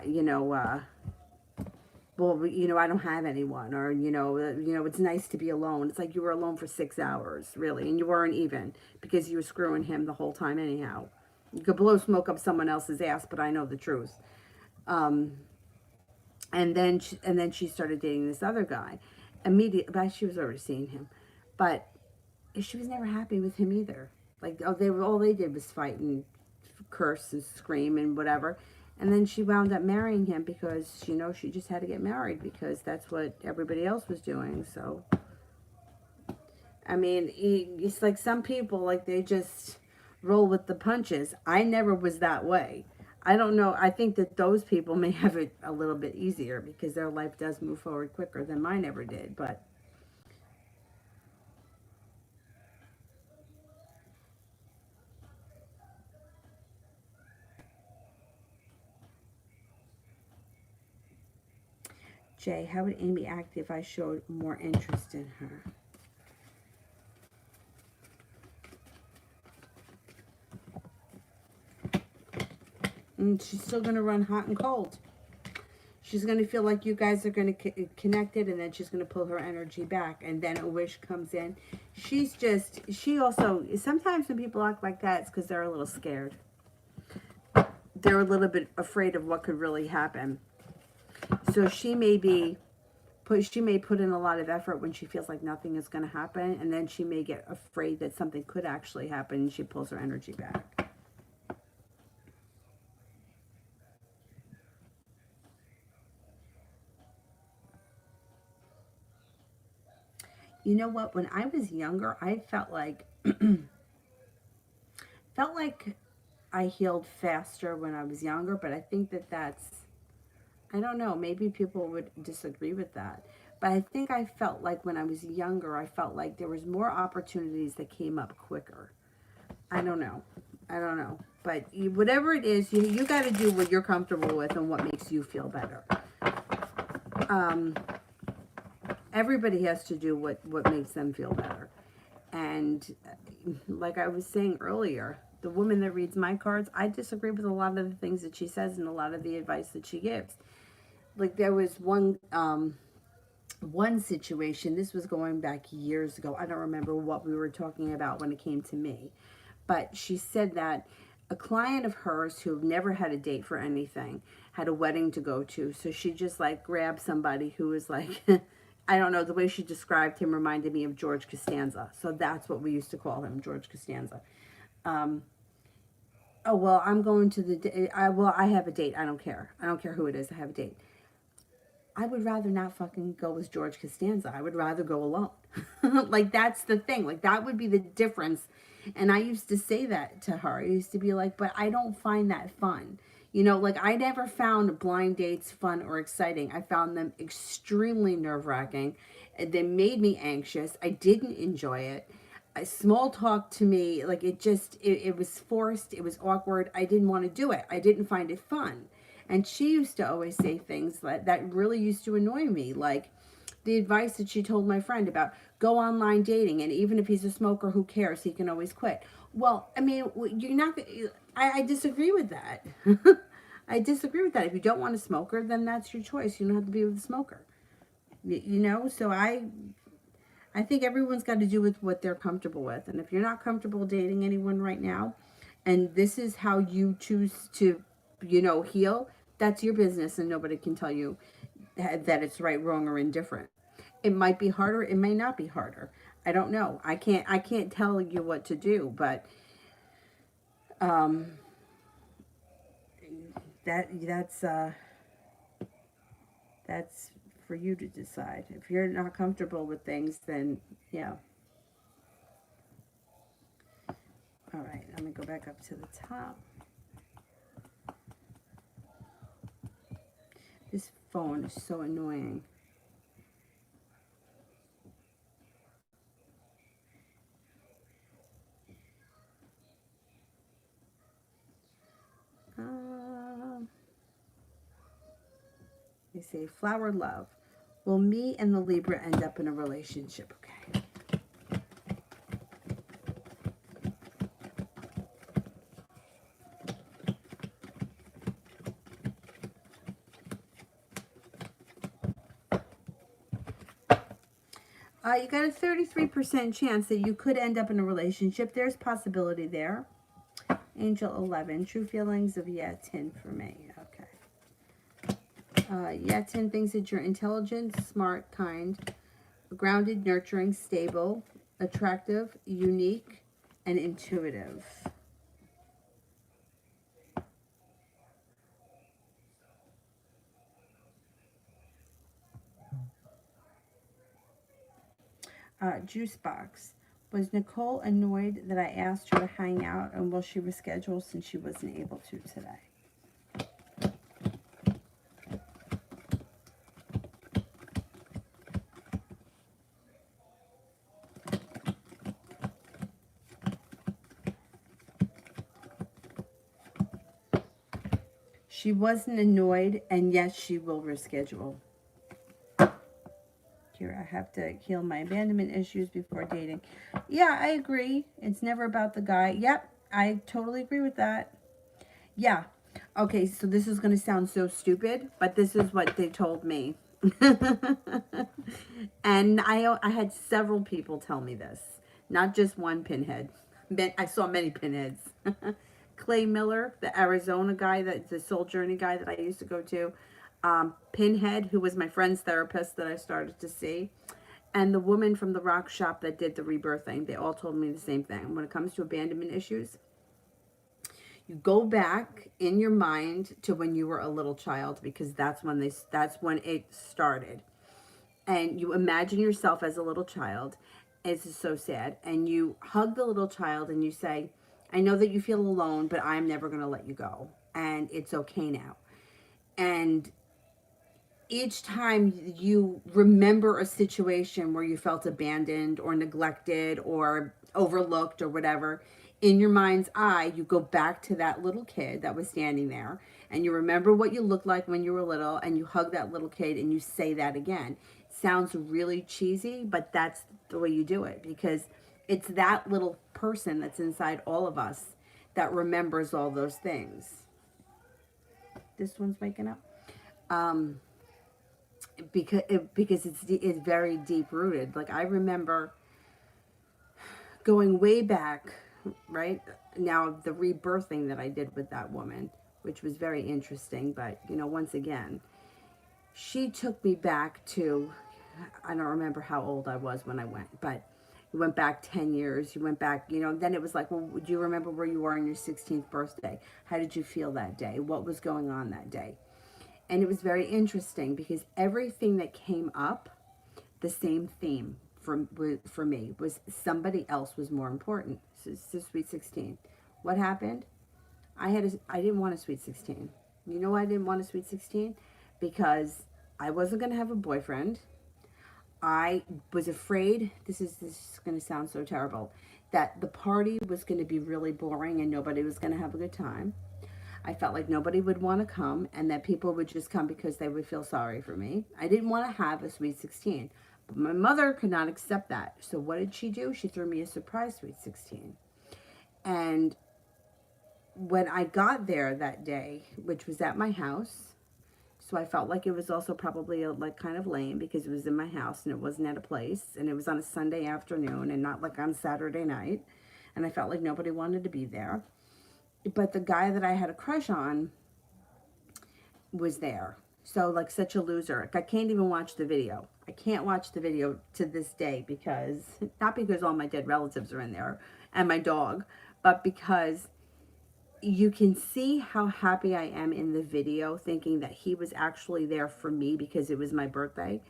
I don't have anyone, or, it's nice to be alone. It's like you were alone for 6 hours, really, and you weren't even, because you were screwing him the whole time anyhow. You could blow smoke up someone else's ass, but I know the truth. And then she started dating this other guy. Immediately, but she was already seeing him, but she was never happy with him either. Like, all they did was fight and curse and scream and whatever. And then she wound up marrying him because, she just had to get married because that's what everybody else was doing. So, I mean, it's like some people, like, they just roll with the punches. I never was that way. I don't know. I think that those people may have it a little bit easier because their life does move forward quicker than mine ever did. But Jay, how would Amy act if I showed more interest in her? And she's still going to run hot and cold. She's going to feel like you guys are going to connected, and then she's going to pull her energy back, and then a wish comes in. She also, sometimes when people act like that, it's because they're a little scared. They're a little bit afraid of what could really happen. So she may put in a lot of effort when she feels like nothing is going to happen, and then she may get afraid that something could actually happen, and she pulls her energy back. You know what? When I was younger, I felt like I healed faster when I was younger, but I think that's, I don't know, maybe people would disagree with that. But I think I felt like when I was younger, I felt like there was more opportunities that came up quicker. I don't know. But whatever it is, you got to do what you're comfortable with and what makes you feel better. Everybody has to do what makes them feel better. And like I was saying earlier, the woman that reads my cards, I disagree with a lot of the things that she says and a lot of the advice that she gives. Like there was one situation, this was going back years ago. I don't remember what we were talking about when it came to me. But she said that a client of hers who never had a date for anything had a wedding to go to. So she just like grabbed somebody who was like, I don't know, the way she described him reminded me of George Costanza. So that's what we used to call him, George Costanza. Oh, well, I'm going to the, I have a date. I don't care. I don't care who it is. I have a date. I would rather not fucking go with George Costanza. I would rather go alone. Like, that's the thing. Like, that would be the difference. And I used to say that to her. I used to be like, but I don't find that fun. Like, I never found blind dates fun or exciting. I found them extremely nerve-wracking. They made me anxious. I didn't enjoy it. Small talk to me, like, it was forced. It was awkward. I didn't want to do it. I didn't find it fun. And she used to always say things that really used to annoy me, like the advice that she told my friend about go online dating, and even if he's a smoker, who cares? He can always quit. Well, I mean, you're not. I disagree with that. I disagree with that. If you don't want a smoker, then that's your choice. You don't have to be with a smoker. So I think everyone's got to do with what they're comfortable with. And if you're not comfortable dating anyone right now, and this is how you choose to, heal, that's your business, and nobody can tell you that it's right, wrong, or indifferent. It might be harder. It may not be harder. I don't know. I can't tell you what to do, but that's That's for you to decide. If you're not comfortable with things, then yeah. All right, let me go back up to the top. This phone is so annoying. They say, flower love. Will me and the Libra end up in a relationship? Okay. You got a 33% chance that you could end up in a relationship. There's possibility there. Angel 11. True feelings of yeah, 10 for me. Okay. Yeah, 10 thinks that you're intelligent, smart, kind, grounded, nurturing, stable, attractive, unique, and intuitive. Juice box. Was Nicole annoyed that I asked her to hang out, and will she reschedule since she wasn't able to today? She wasn't annoyed, and yes, she will reschedule. Here, I have to heal my abandonment issues before dating. Yeah, I agree. It's never about the guy. Yep, I totally agree with that. Yeah. Okay, so this is going to sound so stupid, but this is what they told me. And I had several people tell me this. Not just one pinhead. I saw many pinheads. Clay Miller, the Arizona guy, the Soul Journey guy that I used to go to. Pinhead, who was my friend's therapist that I started to see. And the woman from the rock shop that did the rebirthing. They all told me the same thing. When it comes to abandonment issues, you go back in your mind to when you were a little child, because that's when it started. And you imagine yourself as a little child. It's so sad. And you hug the little child and you say, I know that you feel alone, but I'm never going to let you go. And it's okay now. And each time you remember a situation where you felt abandoned or neglected or overlooked or whatever, in your mind's eye, you go back to that little kid that was standing there, and you remember what you looked like when you were little, and you hug that little kid and you say that again. Sounds really cheesy, but that's the way you do it, because it's that little person that's inside all of us that remembers all those things. This one's waking up. Because it's very deep rooted. Like, I remember going way back, right now, the rebirthing that I did with that woman, which was very interesting. But once again, she took me back to, I don't remember how old I was when I went, but you went back 10 years. You went back, then it was like, well, do you remember where you were on your 16th birthday? How did you feel that day? What was going on that day? And it was very interesting because everything that came up, the same theme for me was somebody else was more important. So Sweet 16. What happened? I didn't want a Sweet 16. You know why I didn't want a Sweet 16? Because I wasn't going to have a boyfriend. I was afraid, this is going to sound so terrible, that the party was going to be really boring and nobody was going to have a good time. I felt like nobody would want to come and that people would just come because they would feel sorry for me. I didn't want to have a Sweet 16. But my mother could not accept that. So what did she do? She threw me a surprise Sweet 16. And when I got there that day, which was at my house, so I felt like it was also probably like kind of lame because it was in my house and it wasn't at a place. And it was on a Sunday afternoon and not like on Saturday night. And I felt like nobody wanted to be there. But the guy that I had a crush on was there. So, like, such a loser. I can't even watch the video. I can't watch the video to this day because, not because all my dead relatives are in there and my dog, but because you can see how happy I am in the video, thinking that he was actually there for me because it was my birthday,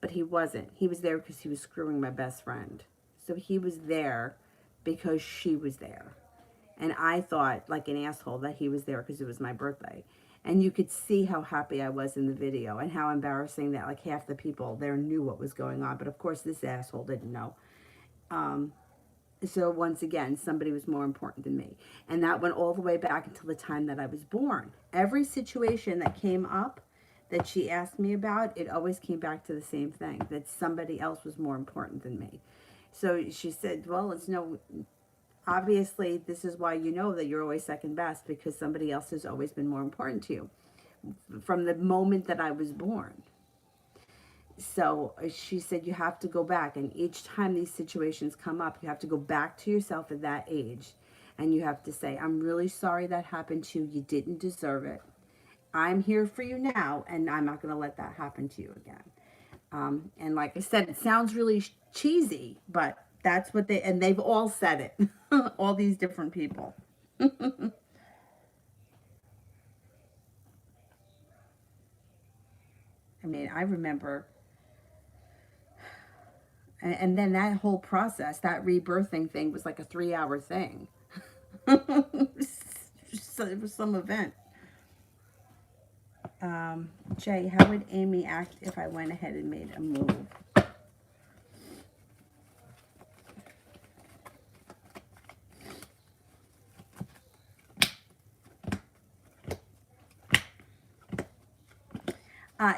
but he wasn't. He was there because he was screwing my best friend. So he was there because she was there. And I thought, like an asshole, that he was there because it was my birthday. And you could see how happy I was in the video and how embarrassing that like half the people there knew what was going on. But of course, this asshole didn't know. So once again, somebody was more important than me. And that went all the way back until the time that I was born. Every situation that came up that she asked me about, it always came back to the same thing, that somebody else was more important than me. So she said, well, it's no, obviously this is why you know that you're always second best, because somebody else has always been more important to you from the moment that I was born. So she said, you have to go back. And each time these situations come up, you have to go back to yourself at that age. And you have to say, I'm really sorry that happened to you. You didn't deserve it. I'm here for you now, and I'm not going to let that happen to you again. And like I said, it sounds really cheesy, but that's what and they've all said it. All these different people. I mean, I remember, and then that whole process, that rebirthing thing was like a 3-hour thing. So it was some event. Jay, how would Amy act if I went ahead and made a move?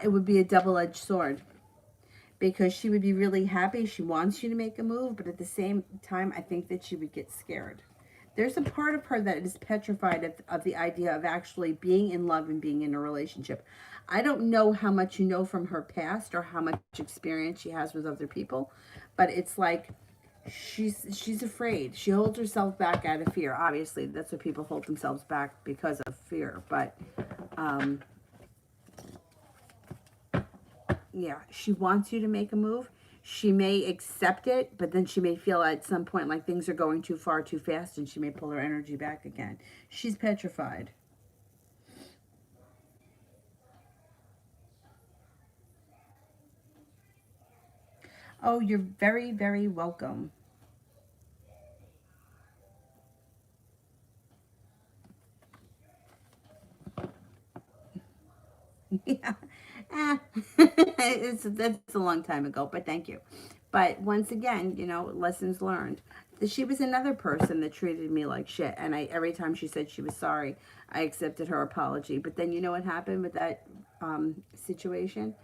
It would be a double-edged sword, because she would be really happy. She wants you to make a move, but at the same time, I think that she would get scared. There's a part of her that is petrified of the idea of actually being in love and being in a relationship. I don't know how much you know from her past or how much experience she has with other people, but it's like she's afraid. She holds herself back out of fear. Obviously, that's what people hold themselves back because of fear. But yeah, she wants you to make a move. She may accept it, but then she may feel at some point like things are going too far too fast, and she may pull her energy back again. She's petrified. Oh, you're very, very welcome. Yeah. That's a long time ago, but thank you. But once again, lessons learned. She was another person that treated me like shit, and every time she said she was sorry, I accepted her apology. But then you know what happened with that situation?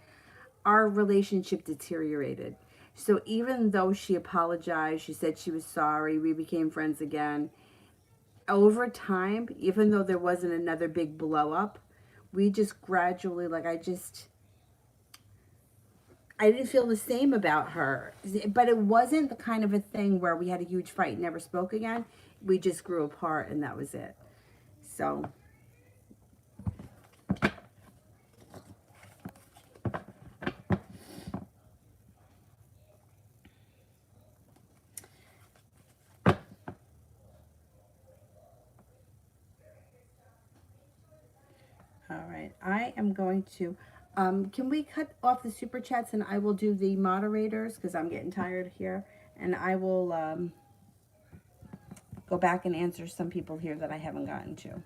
Our relationship deteriorated. So even though she apologized, she said she was sorry, we became friends again. Over time, even though there wasn't another big blow up, we just gradually, like, I didn't feel the same about her. But it wasn't the kind of a thing where we had a huge fight and never spoke again. We just grew apart, and that was it. So, all right. I am going to, can we cut off the super chats and I will do the moderators because I'm getting tired here. And I will go back and answer some people here that I haven't gotten to.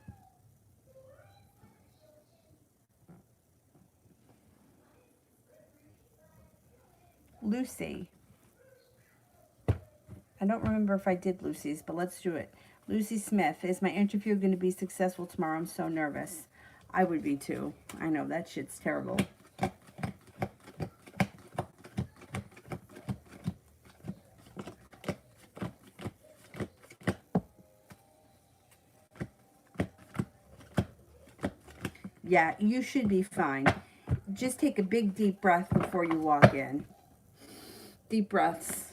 Lucy. I don't remember if I did Lucy's, but let's do it. Lucy Smith, is my interview going to be successful tomorrow? I'm so nervous. I would be too. I know, that shit's terrible. Yeah, you should be fine. Just take a big deep breath before you walk in. Deep breaths.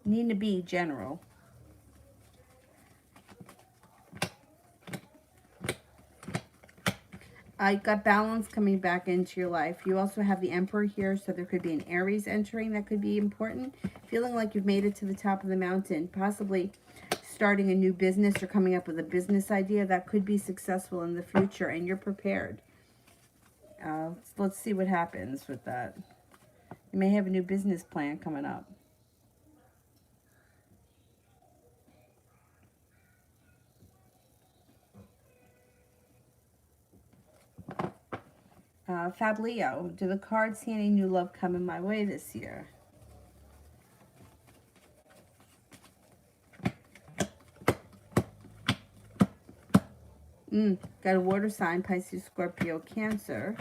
Nina B, general. I got balance coming back into your life. You also have the Emperor here, so there could be an Aries entering that could be important. Feeling like you've made it to the top of the mountain, possibly starting a new business or coming up with a business idea that could be successful in the future, and you're prepared. Let's see what happens with that. You may have a new business plan coming up. Fab Leo, do the cards see any new love coming my way this year? Got a water sign, Pisces, Scorpio, Cancer.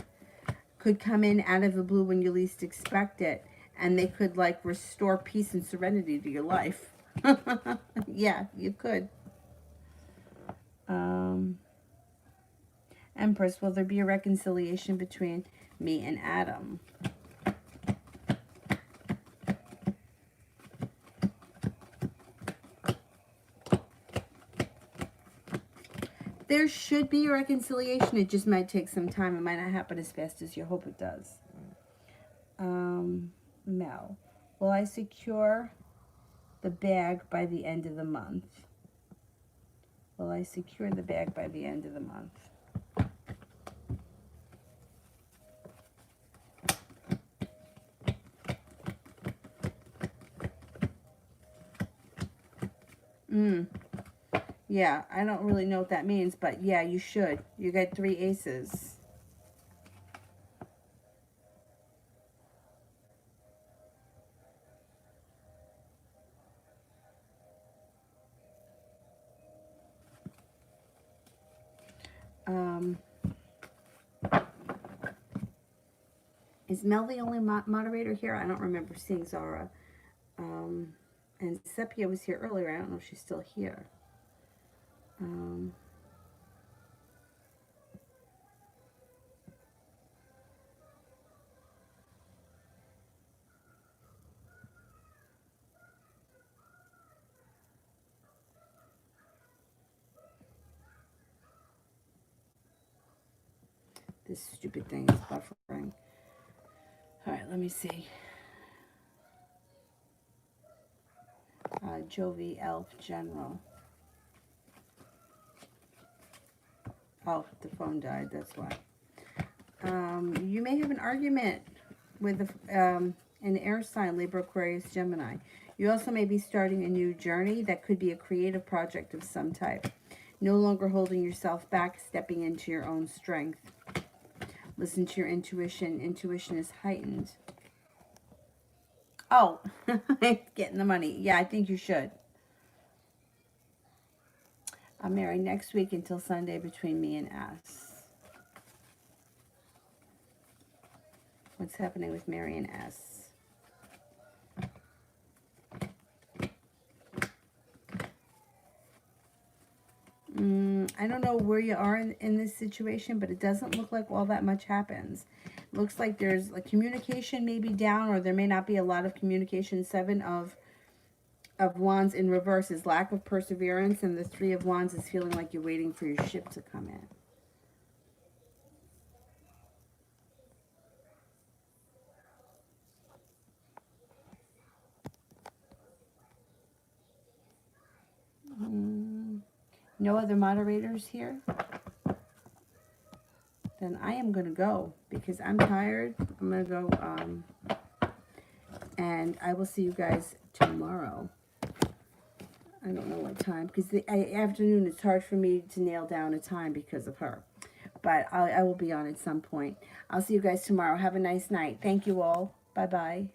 Could come in out of the blue when you least expect it. And they could, like, restore peace and serenity to your life. Yeah, you could. Empress, will there be a reconciliation between me and Adam? There should be a reconciliation. It just might take some time. It might not happen as fast as you hope it does. Mel, will I secure the bag by the end of the month? Will I secure the bag by the end of the month? Yeah, I don't really know what that means, but yeah, you should. You got 3 aces. Is Mel the only moderator here? I don't remember seeing Zara. And Sepia was here earlier. I don't know if she's still here. This stupid thing is buffering. All right, let me see. Jovi, Elf, General. Oh, the phone died, that's why. You may have an argument with an air sign, Libra, Aquarius, Gemini. You also may be starting a new journey that could be a creative project of some type. No longer holding yourself back, stepping into your own strength. Listen to your intuition. Intuition is heightened. Oh, getting the money. Yeah, I think you should. I'm married next week until Sunday between me and S. What's happening with Mary and S? I don't know where you are in this situation, but it doesn't look like all that much happens. It looks like there's a communication maybe down, or there may not be a lot of communication. 7 of Wands in reverse is lack of perseverance, and the 3 of Wands is feeling like you're waiting for your ship to come in. No other moderators here? Then I am going to go because I'm tired. I'm going to go, and I will see you guys tomorrow. I don't know what time, because the afternoon, it's hard for me to nail down a time because of her. But I will be on at some point. I'll see you guys tomorrow. Have a nice night. Thank you all. Bye-bye.